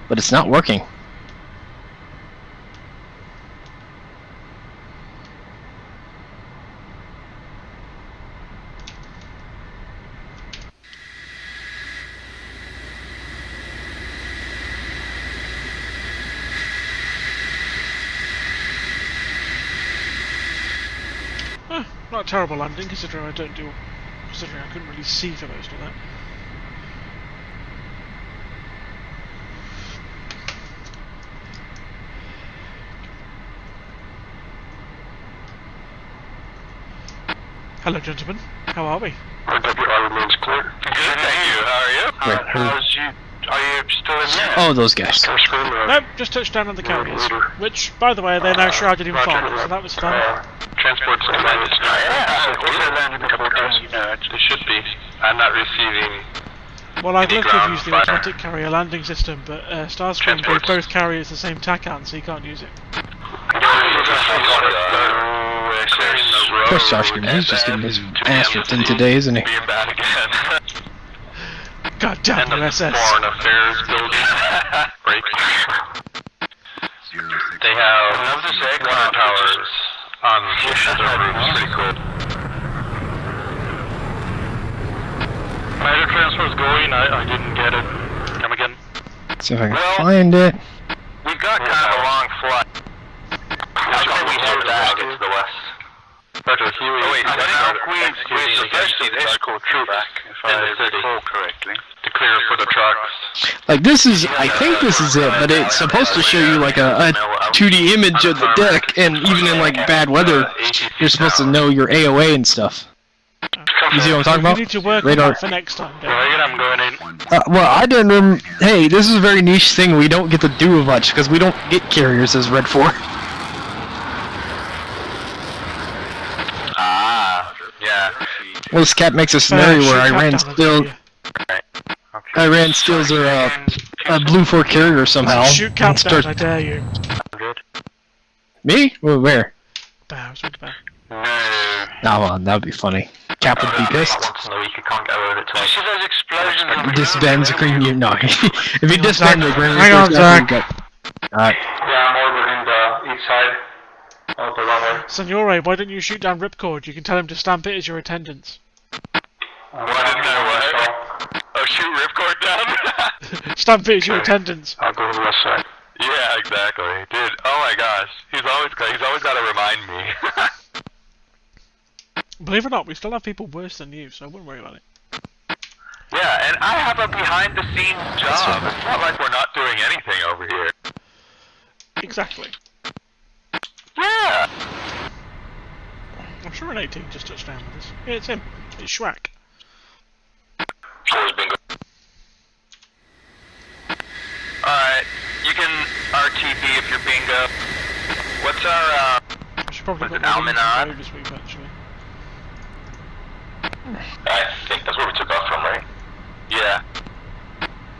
But it's not working. Not a terrible landing considering I couldn't really see for most of that. Hello, gentlemen. How are we? WR remains clear. Good, thank you. How are you? Wait, who? Are you still in there? Oh, those guys. Nope, just touched down on the carriers. Which, by the way, they're now shrouded in fog, so that was fun. Transport's commanded. Yeah, they should be. I'm not receiving. Well, I'd love to have used the ground fire. automatic carrier landing system, but Starscream gave Transports. both carriers the same TACAN, so you can't use it. Poor Starscream, he's just getting his ass ripped in today, isn't he? Being bad again. God damn And the USS. Foreign Affairs building. Break. 06. They have water towers on the roofs. Pretty cool. Matter transfer's going, I didn't get it. Come again. See if I can Well- find it. We got kind of a long flight. I think we heard that. It's the west. Better Huey. Oh wait, I we executing suggested against escort troops troops in in the the city city correctly. to clear for the trucks. Like, this is... I think this is it, but it's supposed to show you, like, a 2D image of the deck, and even in, like, bad weather, you're supposed to know your AOA and stuff. You see what I'm talking We about? need to work on Radar. that for next time, Dave. Dragon, I'm going in. Well, I didn't hey, this is a very niche thing we don't get to do much, because we don't get carriers as Red 4. Ah, yeah. Well, this cat makes a scenario where shoot I ran that down, still... I ran stills or a Blue 4 carrier somehow. Shoot cap and down, start- I dare you. Me? Well, where? Bows with the bow. No. Oh, well, that would be funny. Cap would be pissed. Once in a week, you can't get away with it twice. See those explosions on the Disbands the green unit. No. If you disband the green Hang on, Zack. Alright. Yeah, I'm ordering the east side of the runway. Signore, why don't you shoot down Ripcord? You can tell him to stamp it as your attendance. What did I what? Oh, shoot Ripcord down? Stamp it as your attendance. I'll go to the west side. Yeah, exactly. Dude, oh my gosh. He's always got to remind me. Believe it or not, we still have people worse than you, so I wouldn't worry about it. Yeah, and I have a behind-the-scenes job. It's not like we're not doing anything over here. Exactly. Yeah. I'm sure an 18 just touched down with us. Yeah, it's him. It's Schwack. Alright, you can RTB if you're bingo. What's our, I should probably Was put it more info Almanon? this week, actually. I think that's where we took off from, right? Yeah.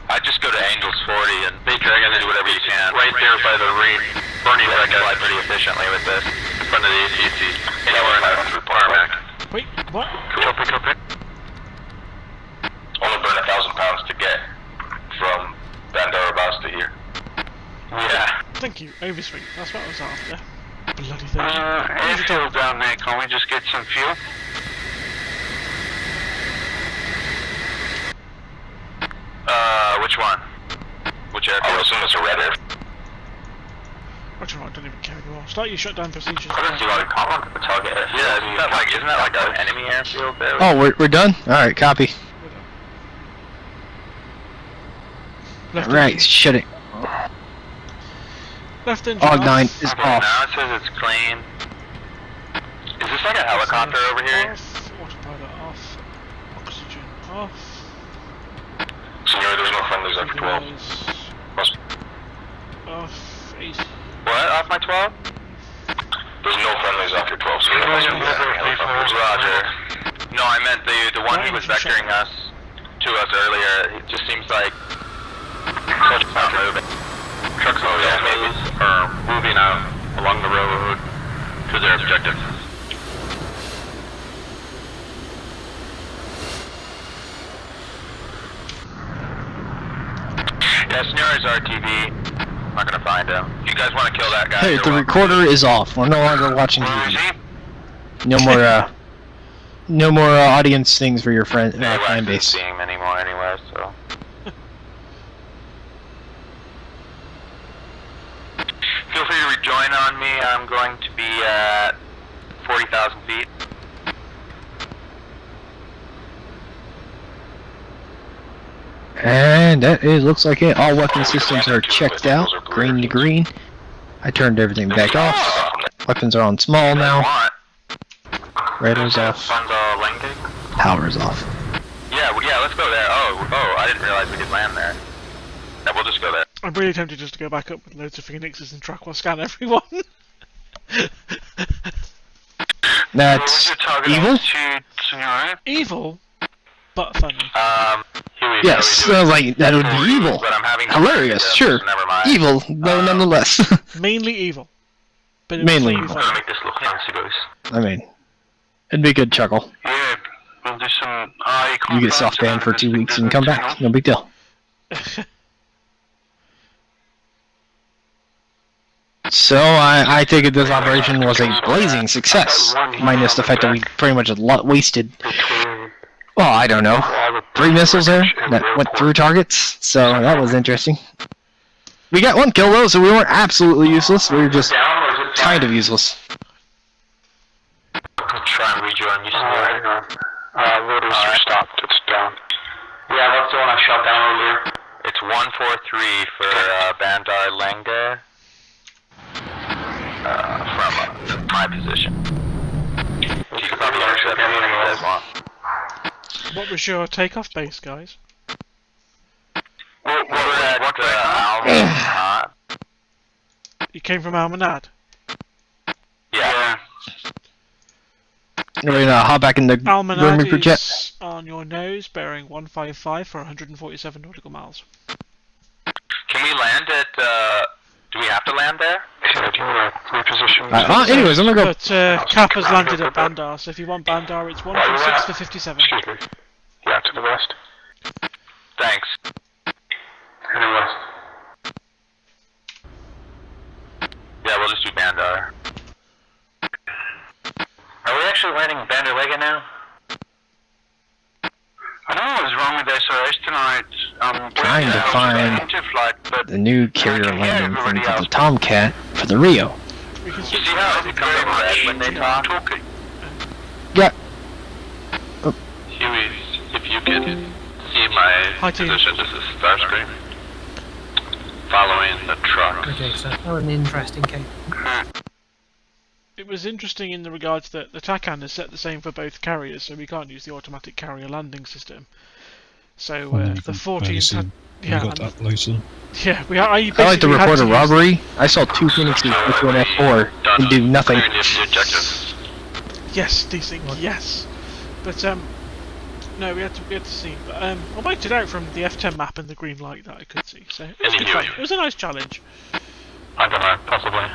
I just go to Angels 40 and Big Dragon and do whatever you can. Right there by the reef. Bernie I can fly pretty efficiently with this. In front of the ATC. Anywhere in the Parmac. Wait, what? Copy. Only burn 1,000 pounds to get from Bandera Bas to here. Yeah. Thank you, overswing. That's what I was after. Bloody thing. Airfield down there, can we just get some fuel? Which one? Which airfield? I assume it's a I don't even care anymore. Start your shutdown procedures. I don't see why we can't look at the target. Yeah, isn't that like an enemy airfield there? Oh, we're done? Alright, copy. Alright, shut it. Left engine Og 9 off. is Okay, off. now it says it's clean. Is this like a helicopter over here? Off. Autopilot off. Oxygen off. Senor, there's no friendlies after 12. Signals off. AC. What? Off my 12? There's no friendlies after 12, so that must be helicopters. Roger. No, I meant the one he was vectoring us to us earlier. It just seems like such not moving. Trucks are moving out along the railroad to their objectives. Yeah, Senori's RTV. Not gonna find him. You guys want to kill that guy? Hey, you're the welcome. recorder is off. We're no longer watching Where is TV. he? No more audience things for your fan Isn't base. seeing him anymore anyway, so. Feel free to rejoin on me. I'm going to be at 40,000 feet. And that looks like it. All weapon systems are checked out. Green to green. I turned everything back off. Weapons are on small now. Radar's off. Power's off. Yeah, well, yeah, let's go there. Oh, I didn't realize we could land there. Yeah, we'll just go there. I'm really tempted just to go back up with loads of Phoenixes and track while scan everyone. That's evil? Evil, but funny. Yes, like that would be evil. But I'm having Hilarious, sure. Never mind. Evil, though nonetheless. Mainly evil. But it Mainly was evil. funny. Make this look fancy, boys. I mean, it'd be a good chuckle. Yeah, we'll do some You get soft banned for 2 weeks and come back. No big deal. So I take it this operation was a blazing success, minus the fact that we pretty much wasted, well, I don't know, 3 missiles there that went through targets, so that was interesting. We got 1 kill though, so we weren't absolutely useless, we were just kind of useless. Try and rejoin you, Senor. Rotors are stopped, it's down. Yeah, that's the one I shot down earlier. It's 143 for Bandar Langa. From my position. You can probably intercept me if you guys want. What was your takeoff base, guys? We're at Almanad. You came from Almanad? Yeah. We're gonna hop back in the Almanad group jet. is on your nose, bearing 155 for 147 nautical miles. Can we land at, do we have to land there? Yeah, do you want to reposition? Anyways, I'm gonna go. But Cap has landed at Bandar, so if you want Bandar, it's 146 for 57. Excuse me. Yeah, to the west. Thanks. To the west. Yeah, we'll just do Bandar. Are we actually landing Bandar Lega now? I don't know what's wrong with SRS tonight. Trying to find the new carrier landing thing for the Tomcat for the Rio. We can You switch see how it becomes red when they talk? Yeah. Huey, if you can see my Hi, team. position, this is Starscream. Following the truck. Okay, so that was an interesting case. It was interesting in the regards that the TACAN is set the same for both carriers, so we can't use the automatic carrier landing system. So the 14s had... Yeah, got that later. yeah, I I like to report a robbery. I saw 2 Phoenixes into an F4 and do nothing. Clearing the objectives. Yes, decent, yes. But no, we had to see. But I worked it out from the F10 map and the green light that I could see. So it was good fun. It was a nice challenge. I don't know, possibly.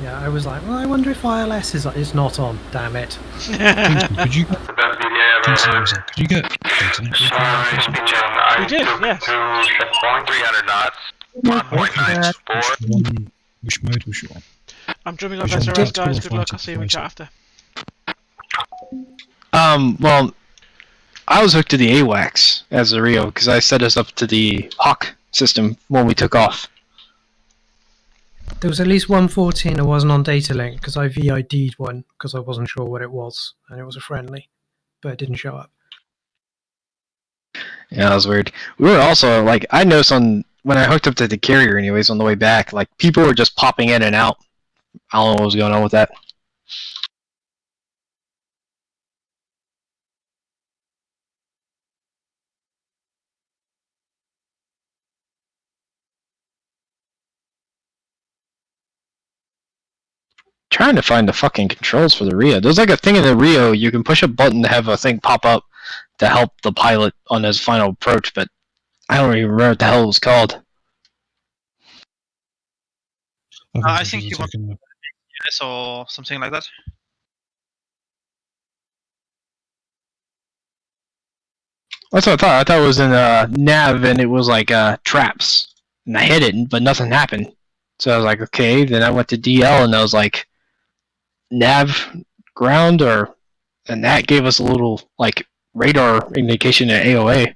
Yeah, I was like, well, I wonder if ILS is not on. Damn it. Could you The best VDA I've ever heard. could you get data? We did, yes. 300 knots. 1.94. Which mode was you on? I'm drumming up Which one? SRS, guys. Good Tactical luck. I'll see you in chat after. Well, I was hooked to the AWACS as the Rio because I set us up to the Hawk system when we took off. There was at least 114 that wasn't on data link because I VID'd one because I wasn't sure what it was, and it was a friendly, but it didn't show up. Yeah, that was weird. We were also like, I noticed when I hooked up to the carrier, anyways, on the way back, like people were just popping in and out. I don't know what was going on with that. Trying to find the fucking controls for the Rio. There's like a thing in the Rio, you can push a button to have a thing pop up to help the pilot on his final approach, but I don't even remember what the hell it was called. I think you want DCS or something like that. That's what I thought. I thought it was in nav and it was like traps. And I hit it, but nothing happened. So I was like, okay. Then I went to DL and I was like, nav ground, and that gave us a little like radar indication at AOA.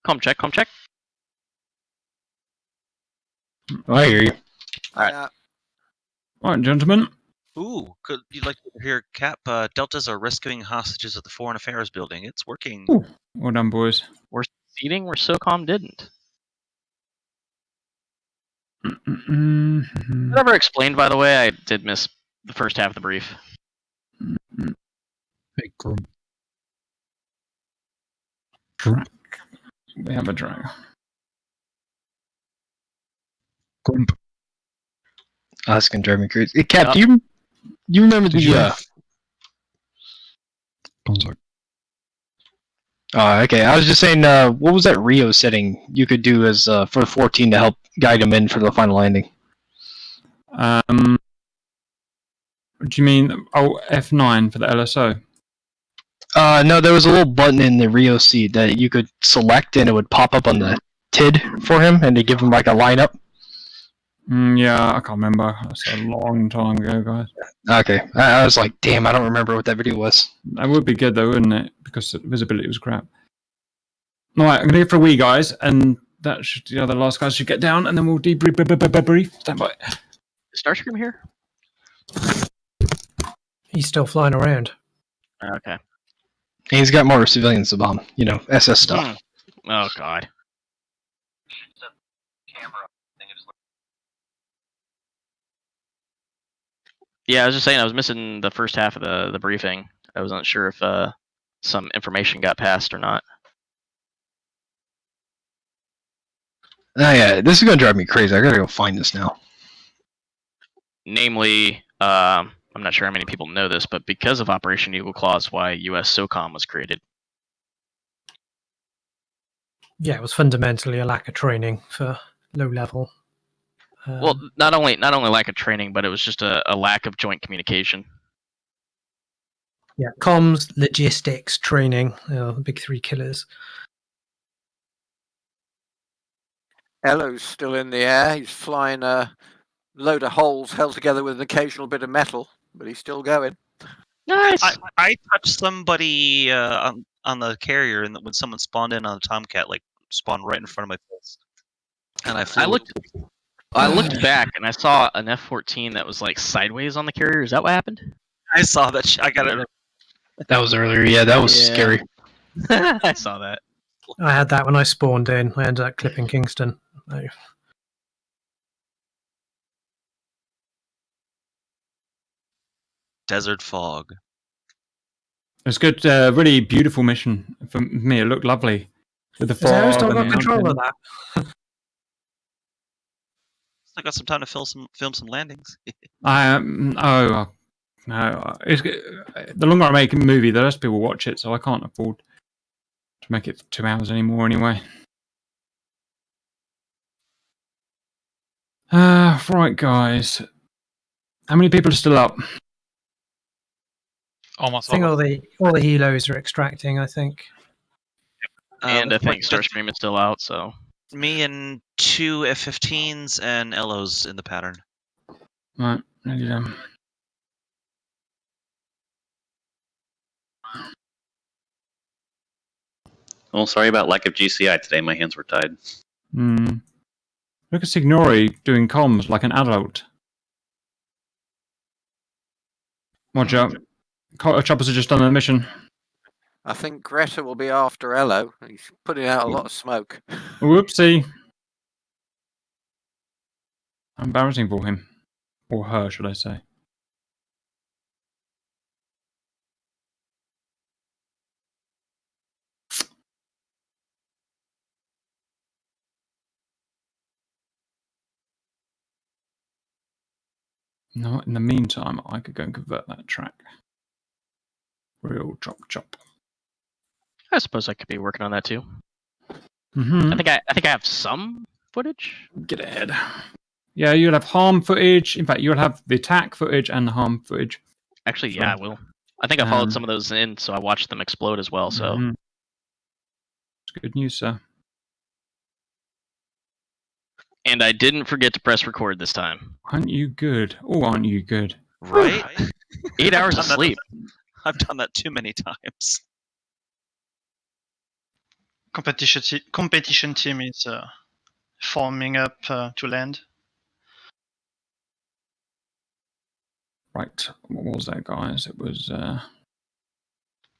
Com check, com check. I hear you. Alright. Alright, gentlemen. Ooh, could you like to hear Cap? Deltas are rescuing hostages at the Foreign Affairs building. It's working. Ooh, well done, boys. We're succeeding where SOCOM didn't. Never explained, by the way. I did miss the first half of the brief. Big grump. Grump. They have a drag. Grump. Oh, that's gonna drive me crazy. Hey, Cap, do you remember the Contact. Oh, okay. I was just saying, what was that Rio setting you could do as for 14 to help guide him in for the final landing? Do you mean F9 for the LSO? No, there was a little button in the Rio seat that you could select, and it would pop up on the TID for him, and to give him like a lineup. Yeah, I can't remember. That's a long time ago, guys. Okay, I was like, damn, I don't remember what that video was. That would be good though, wouldn't it? Because the visibility was crap. Alright, I'm gonna go for a wee, guys, and that should the other last guys should get down, and then we'll debrief. Stand by. Starscream here? He's still flying around. Okay. He's got more civilians to bomb, SS stuff. Oh god. Yeah, I was just saying I was missing the first half of the briefing. I wasn't sure if some information got passed or not. Oh yeah, this is gonna drive me crazy. I gotta go find this now. Namely, I'm not sure how many people know this, but because of Operation Eagle Claw is why US SOCOM was created. Yeah, it was fundamentally a lack of training for low level. Well, not only lack of training, but it was just a lack of joint communication. Yeah, comms, logistics, training, the big three killers. Elo's still in the air. He's flying a load of holes held together with an occasional bit of metal, but he's still going. Nice. I touched somebody on the carrier, and when someone spawned in on the Tomcat, like spawned right in front of my face, and I flew. I looked back and I saw an F-14 that was like sideways on the carrier. Is that what happened? I saw that. I got it. That was earlier. Yeah, that was scary. I saw that. I had that when I spawned in. I ended up clipping Kingston. Desert fog. It's good. Really beautiful mission for me. It looked lovely with the Has Arrow fog still and got the control of mountain. that? Still got some time to film some landings. No. It's, the longer I make a movie, the less people watch it, so I can't afford to make it 2 hours anymore. Anyway. Right, guys. How many people are still up? Almost I think all. all the helos are extracting. I think. And I think Starscream is still out, so. Me and 2 F-15s and Elo's in the pattern. Right, nearly done. Well, sorry about lack of GCI today. My hands were tied. Look at Signori doing comms like an adult. Roger. Choppers have just done their mission. I think Greta will be after Elo. He's putting out a lot of smoke. Whoopsie. Embarrassing for him. Or her, should I say. No, in the meantime, I could go and convert that track. Real chop. I suppose I could be working on that too. Mm-hmm. I think I have some footage. Get ahead. Yeah, you'll have harm footage. In fact, you'll have the attack footage and the harm footage. Actually, yeah, I will. I think I followed some of those in, so I watched them explode as well. So It's good news, sir. And I didn't forget to press record this time. Aren't you good? Oh, aren't you good? Right? 8 hours of sleep. I've done that too many times. Competition team is forming up to land. Right, what was that, guys? It was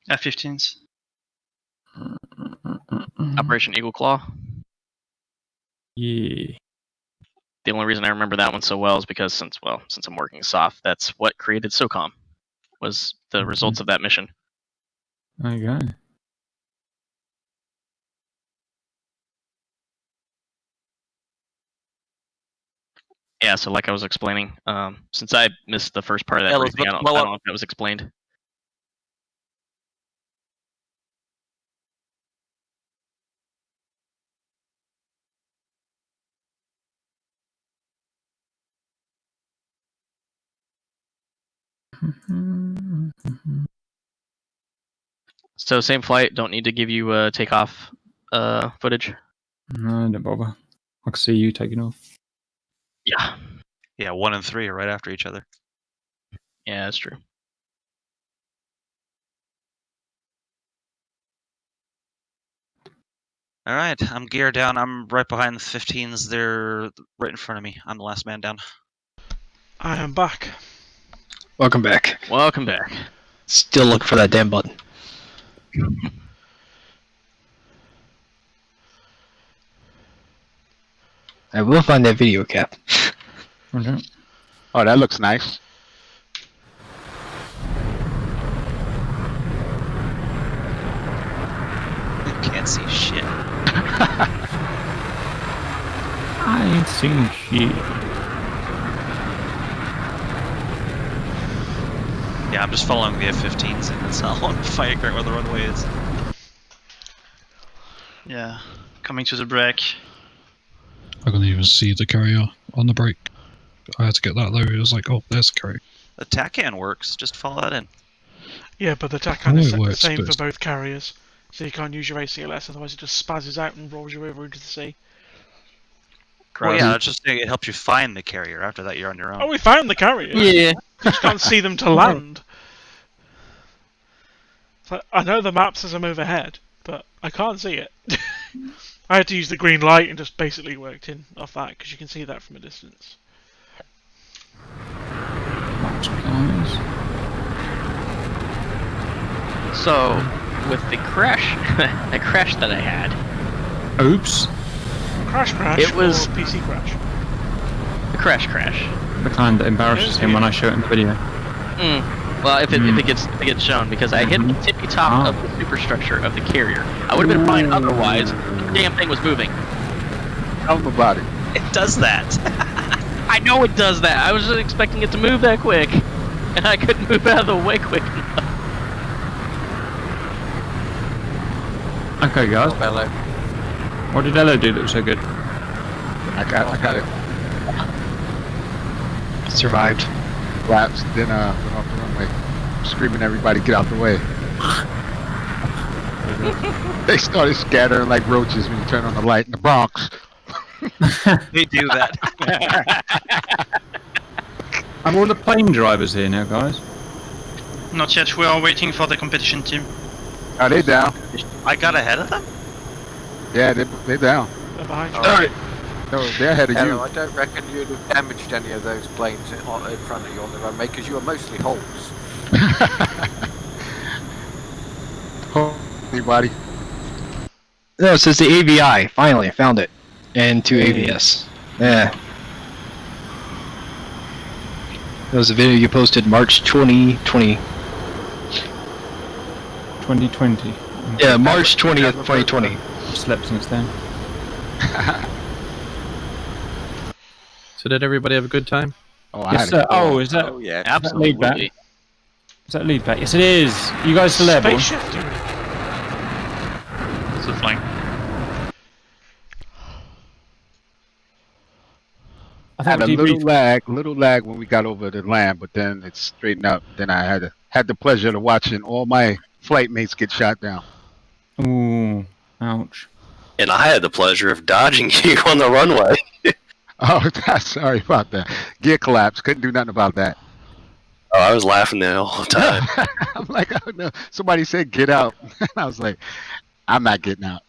F-15s. Operation Eagle Claw. Yeah. The only reason I remember that one so well is because since I'm working soft, that's what created SOCOM. Was the results of that mission. There you go. Yeah, so like I was explaining, since I missed the first part of that Yeah, briefing, I don't know if that was explained. So same flight, don't need to give you takeoff footage. No, don't bother. I can see you taking off. Yeah. Yeah, 1 and 3 are right after each other. Yeah, that's true. All right, I'm geared down. I'm right behind the 15s. They're right in front of me. I'm the last man down. I am back. Welcome back. Welcome back. Still looking for that damn button. I will find that video cap. Okay. Oh, that looks nice. Can't see shit. I ain't seen shit. Yeah, I'm just following the F-15s, and that's how I'm fighting right where the runway is. Yeah, coming to the break. I couldn't even see the carrier on the break. I had to get that though. It was like, oh, there's the carrier. The TACAN works. Just follow that in. Yeah, but the TACAN is it the works, same but for both carriers. So you can't use your ACLS, otherwise it just spazzes out and rolls you over into the sea. Well, yeah, it's just it helps you find the carrier. After that, you're on your own. Oh, we found the carrier! Yeah. You just can't see them to land. So I know the map says I'm overhead, but I can't see it. I had to use the green light and just basically worked in off that, because you can see that from a distance. So, with the crash, the crash that I had. Oops. Crash It was or PC crash? The crash. The kind that embarrasses him when I show it in the video. Well, if it gets shown, because I hit the tippy top of the superstructure of the carrier. I would have been fine otherwise. The damn thing was moving. Tell them about it. It does that. I know it does that. I was just expecting it to move that quick, and I couldn't move out of the way quick enough. Okay, guys. Hello. What did Elo do that was so good? I got it. Survived. Laps, then went off the runway, screaming everybody get out the way. They started scattering like roaches when you turn on the light in the Bronx. They do that. I'm all the plane drivers here now, guys. Not yet. We are waiting for the competition team. Are they down? I got ahead of them? Yeah, they're down. They're behind you. Alright. No, they're ahead of Hello, you. I don't reckon you'd have damaged any of those planes in front of you on the runway because you were mostly holes. Anybody? No, it says the AVI. Finally, I found it. And 2 AVS. Yeah. That was a video you posted March 2020. 2020. Yeah, March 20th, 2020. Slept since then. So did everybody have a good time? Oh, Yes, sir. Oh, is that? Oh, yeah. Absolutely. Lead back? Is that lead back? Yes, it is. You guys still there, boys? Space shifting. So flying. I had thought a we little lag when we got over the land, but then it straightened up. Then I had the pleasure of watching all my flight mates get shot down. Ooh, ouch. And I had the pleasure of dodging you on the runway. Oh, sorry about that. Gear collapse. Couldn't do nothing about that. Oh, I was laughing the whole time. I'm like, oh no. Somebody said get out. I was like, I'm not getting out.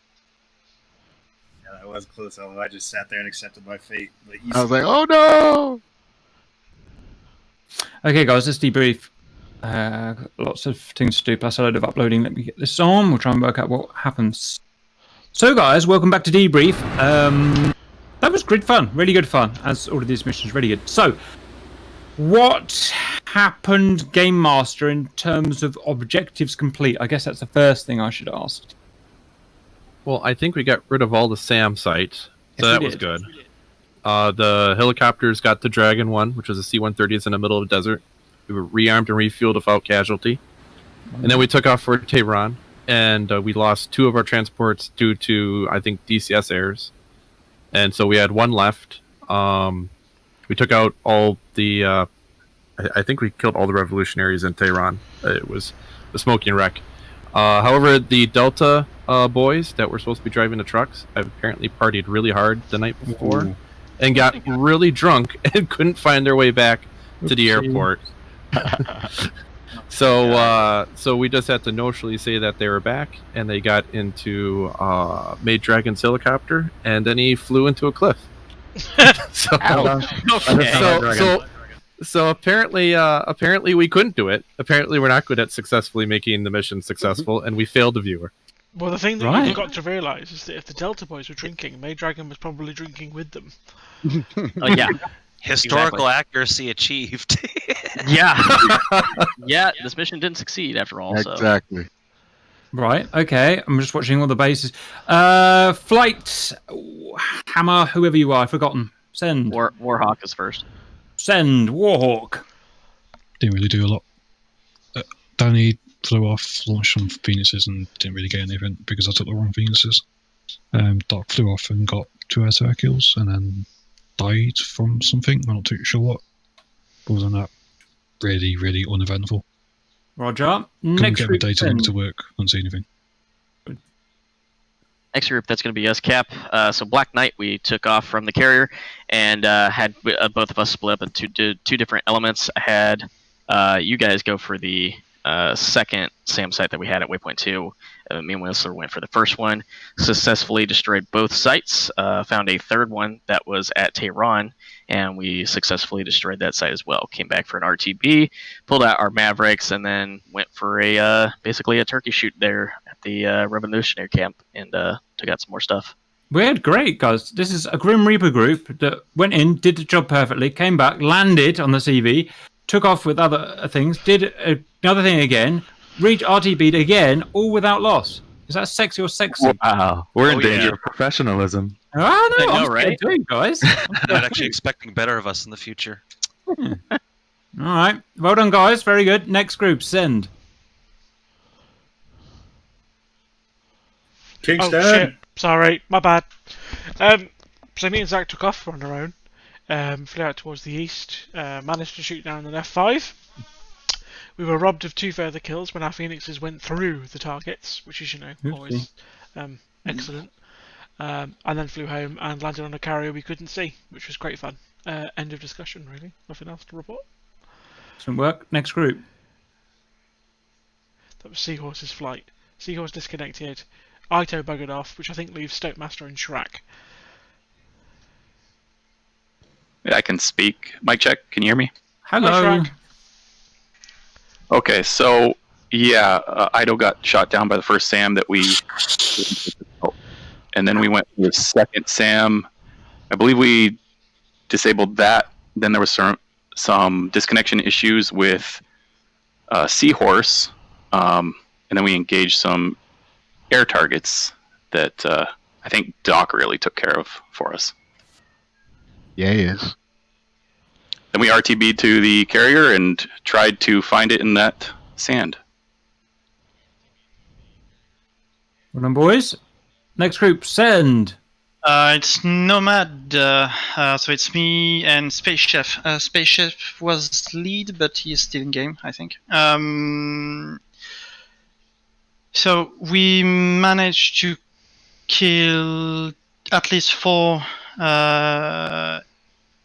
Yeah, that was close. Although I just sat there and accepted my fate. I was like, oh no. Okay, guys, let's debrief. Lots of things to do, plus a load of uploading. Let me get this on. We'll try and work out what happens. So, guys, welcome back to debrief. That was great fun, really good fun, as all of these missions really good. So, what happened, Game Master, in terms of objectives complete? I guess that's the first thing I should ask. Well, I think we got rid of all the SAM sites, so Yes, that we was did. good. The helicopters got the Dragon 1, which was a C-130s in the middle of the desert. We were rearmed and refueled without casualty. And then we took off for Tehran, and we lost 2 of our transports due to, I think, DCS errors. And so we had 1 left. We took out all the... I think we killed all the revolutionaries in Tehran. It was a smoking wreck. However, the Delta boys that were supposed to be driving the trucks have apparently partied really hard the night before. Ooh. And got really drunk and couldn't find their way back to the airport. So we just had to notionally say that they were back, and they got into Maid Dragon's helicopter, and then he flew into a cliff. So apparently we couldn't do it. Apparently we're not good at successfully making the mission successful, and we failed the viewer. Well, the thing that Right. you've got to realise is that if the Delta boys were drinking, Maid Dragon was probably drinking with them. Oh yeah. Historical Exactly. accuracy achieved. Yeah. Yeah, this mission didn't succeed after all. So. Exactly. Right, okay. I'm just watching all the bases. Flight, Hammer, whoever you are, I've forgotten. Send. Warhawk is first. Send, Warhawk. Didn't really do a lot. Danny flew off, launched some Phoenixes, and didn't really get anything because I took the wrong Phoenixes. Doc flew off and got 2 air kills, and then died from something. I'm not too sure what. But other than that, really, really uneventful. Roger. Couldn't Next get my group, data link send. to work. Couldn't see anything. Next group, that's going to be us, Cap. So Black Knight, we took off from the carrier and had both of us split up into 2 different elements. I had you guys go for the second SAM site that we had at Waypoint 2. Me and Whistler went for the first one, successfully destroyed both sites, found a third one that was at Tehran, and we successfully destroyed that site as well. Came back for an RTB, pulled out our Mavericks, and then went for a basically a turkey shoot there at the Revolutionary camp, and took out some more stuff. We had great, guys. This is a Grim Reaper group that went in, did the job perfectly, came back, landed on the CV, took off with other things, did another thing again, RTB'd again, all without loss. Is that sexy or sexy? Wow, we're in danger of professionalism. I know, I'm scared too, guys. I'm not actually expecting better of us in the future. All right, well done, guys. Very good. Next group, send. Oh shit! Sorry, my bad. So me and Zack took off on our own. Flew out towards the east. Managed to shoot down an F5. We were robbed of 2 further kills when our Phoenixes went through the targets, which is, always excellent. And then flew home and landed on a carrier we couldn't see, which was great fun. End of discussion, really. Nothing else to report. Excellent work. Next group. That was Seahorse's flight. Seahorse disconnected. Ito buggered off, which I think leaves Stokemaster and Shrek. I can speak. Mic check. Can you hear me? Hello. Okay, so yeah, Ido got shot down by the first SAM that we, and then we went to the second SAM. I believe we disabled that. Then there was some disconnection issues with Seahorse, and then we engaged some air targets that I think Doc really took care of for us. Yeah, he is. Then we RTB'd to the carrier and tried to find it in that sand. Well done, boys. Next group, send. It's Nomad, so it's me and Space Chef. Space Chef was lead, but he's still in game, I think. So we managed to kill at least 4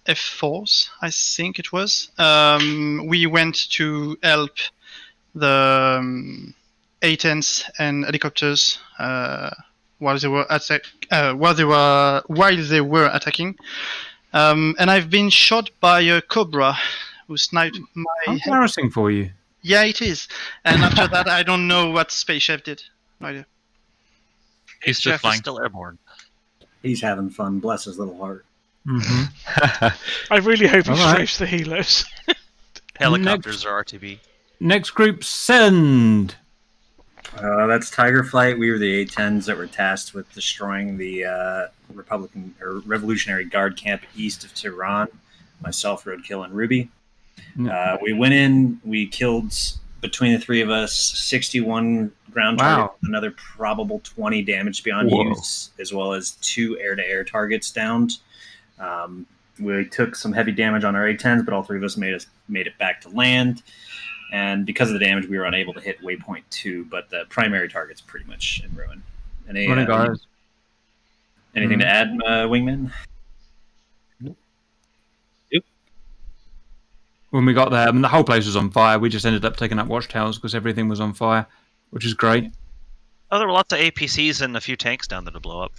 F4s, I think it was. We went to help the A-10s and helicopters while they were attacking. And I've been shot by a Cobra who sniped my How embarrassing for you. Yeah, it is. And after that, I don't know what Space Chef did. No idea. He's just flying. Still airborne. He's having fun. Bless his little heart. I really hope he strafes the healers. Helicopters are RTB. Next group, send. That's Tiger Flight. We were the A-10s that were tasked with destroying the Revolutionary Guard camp east of Tehran. Myself, Roadkill, and Ruby. We went in. We killed, between the 3 of us, 61 ground targets, another probable 20 damage beyond use, as well as 2 air-to-air targets downed. We took some heavy damage on our A-10s, but all 3 of us made it back to land. And because of the damage, we were unable to hit waypoint 2, but the primary target's pretty much in ruin. Anything to add, Wingman? When we got there, the whole place was on fire. We just ended up taking up watchtowers because everything was on fire, which is great. Oh, there were lots of APCs and a few tanks down there to blow up.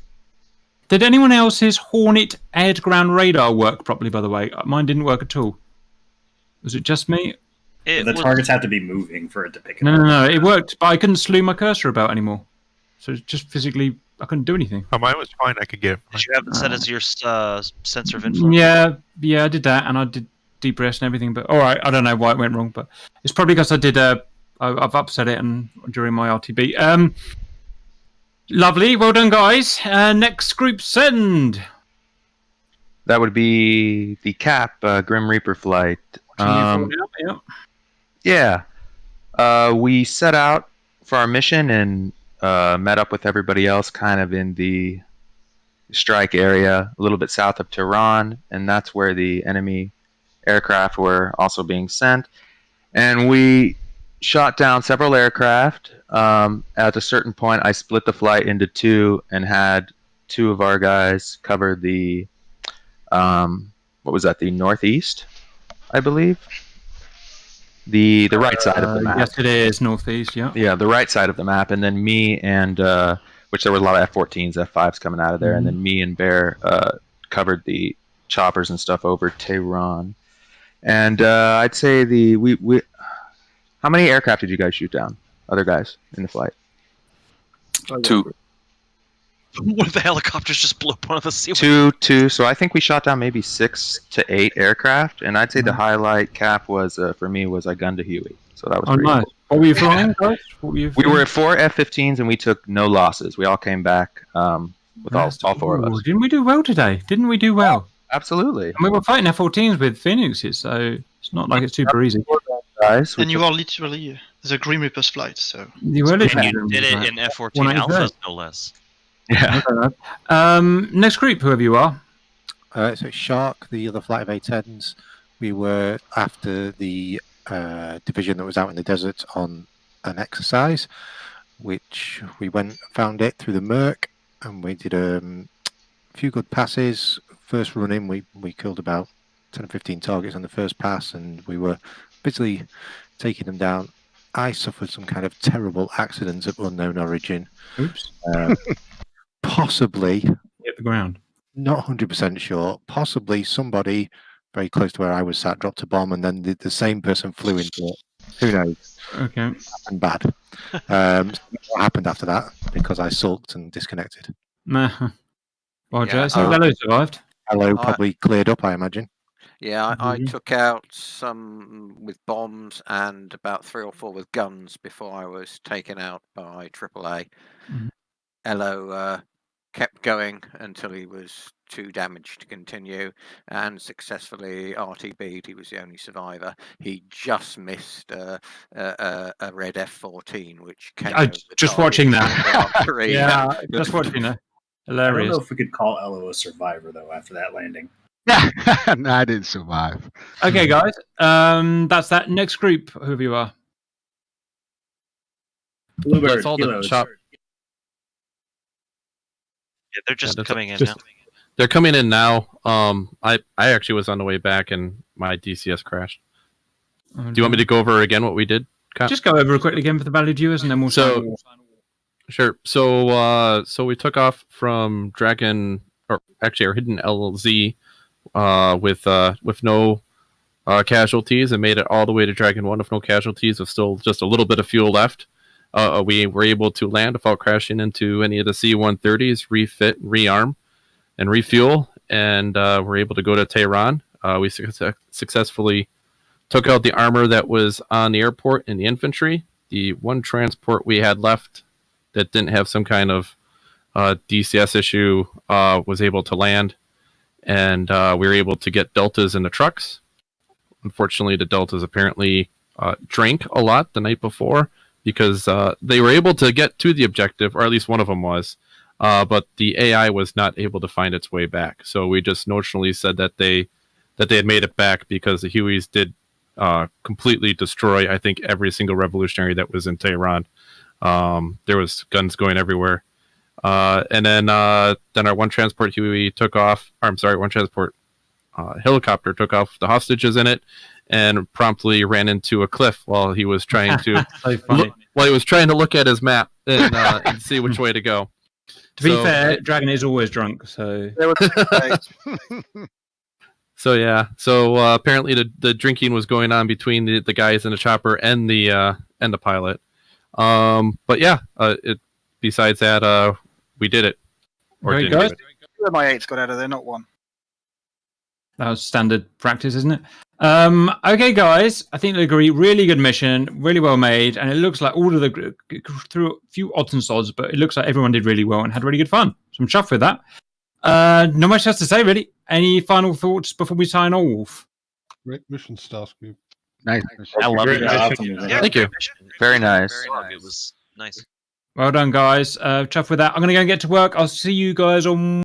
Did anyone else's Hornet air-to-ground radar work properly, by the way? Mine didn't work at all. Was it just me? The targets have to be moving for it to pick it up. No, it Yeah. worked, but I couldn't slew my cursor about anymore. So it's just physically, I couldn't do anything. Oh, mine was fine. I could get. Did you have it set as your sensor of influence? Yeah, I did that, and I did deep rest and everything. But all right, I don't know why it went wrong, but it's probably because I did. I've upset it and during my RTB. Lovely, well done, guys. Next group, send. That would be the Cap Grim Reaper flight. Yeah. We set out for our mission and met up with everybody else kind of in the strike area, a little bit south of Tehran, and that's where the enemy aircraft were also being sent. And we shot down several aircraft. At a certain point, I split the flight into 2 and had 2 of our guys cover the, what was that, the northeast, I believe? The right side of the map. Yes, it is northeast. Yeah. Yeah, the right side of the map, and then me and which there was a lot of F-14s, F-5s coming out of there, and then me and Bear covered the choppers and stuff over Tehran. And I'd say we how many aircraft did you guys shoot down? Other guys in the flight? 2. One of the helicopters just blew up one of the sea. Two. So I think we shot down maybe 6 to 8 aircraft, and I'd say the highlight cap was for me was I gunned a Huey. So that was pretty nice. cool. What were you flying, guys? We were at 4 F-15s and we took no losses. We all came back with all 4 of us. Didn't we do well today? Didn't we do well? Absolutely. And we were fighting F-14s with Phoenixes, so it's not like it's super easy. Guys, And you are literally the Grim Reaper's flight, so. You were And literally you did it in F-14 alphas, no less. Yeah. Next group, whoever you are. So Shark, the other flight of A-10s, we were after the division that was out in the desert on an exercise, which we went and found it through the Merc, and we did a few good passes. First run in, we killed about 10 or 15 targets on the first pass, and we were busily taking them down. I suffered some kind of terrible accidents of unknown origin. Oops. Possibly. Hit the ground. Not 100% sure. Possibly somebody very close to where I was sat dropped a bomb, and then the same person flew into it. Who knows? Okay. And bad. What happened after that? Because I sulked and disconnected. Well, Yeah, so Hello survived. Hello probably cleared up, I imagine. Yeah, I took out some with bombs and about 3 or 4 with guns before I was taken out by AAA. Mhm. Elo kept going until he was too damaged to continue, and successfully RTB'd. He was the only survivor. He just missed a red F-14, which came. Just watching that. Yeah, just watching that. I don't know Hilarious. if we could call Elo a survivor though after that landing. No, I didn't survive. Okay, guys. That's that. Next group, whoever you are. Bluebird, That's all the Kilo, shop. Yeah, they're just that's coming in just- now. They're coming in now. I actually was on the way back and my DCS crashed. Do you want me to go over again what we did? Kyle? Just go over it quickly again for the valued viewers, and then we'll sign off. Sure. So we took off from Dragon, or actually our hidden LZ, with no casualties, and made it all the way to Dragon 1 with no casualties, with still just a little bit of fuel left. We were able to land without crashing into any of the C-130s, refit, rearm, and refuel, and we're able to go to Tehran. We successfully took out the armor that was on the airport and the infantry. The one transport we had left that didn't have some kind of DCS issue was able to land, and we were able to get Deltas in the trucks. Unfortunately, the Deltas apparently drank a lot the night before, because they were able to get to the objective, or at least one of them was, but the AI was not able to find its way back. So we just notionally said that they had made it back, because the Hueys did completely destroy, I think, every single revolutionary that was in Tehran. There was guns going everywhere. And then our one transport Huey took off. Or, I'm sorry, one transport helicopter took off with the hostages in it, and promptly ran into a cliff while he was trying to look at his map and see which way to go. To be fair, Dragon is always drunk, so. So apparently the drinking was going on between the guys in the chopper and the pilot. But yeah, besides that, we did it. Very good. 2 of my 8s got out of there, not 1. That was standard practice, isn't it? Okay, guys. I think they agree. Really good mission, really well made, and it looks like all of the through a few odds and sods, but it looks like everyone did really well and had really good fun. So I'm chuffed with that. Not much else to say, really. Any final thoughts before we sign off? Great mission, Starscream. Nice. I love it. Thank you. Very nice. It was nice. Well done, guys. Chuffed with that. I'm going to go and get to work. I'll see you guys on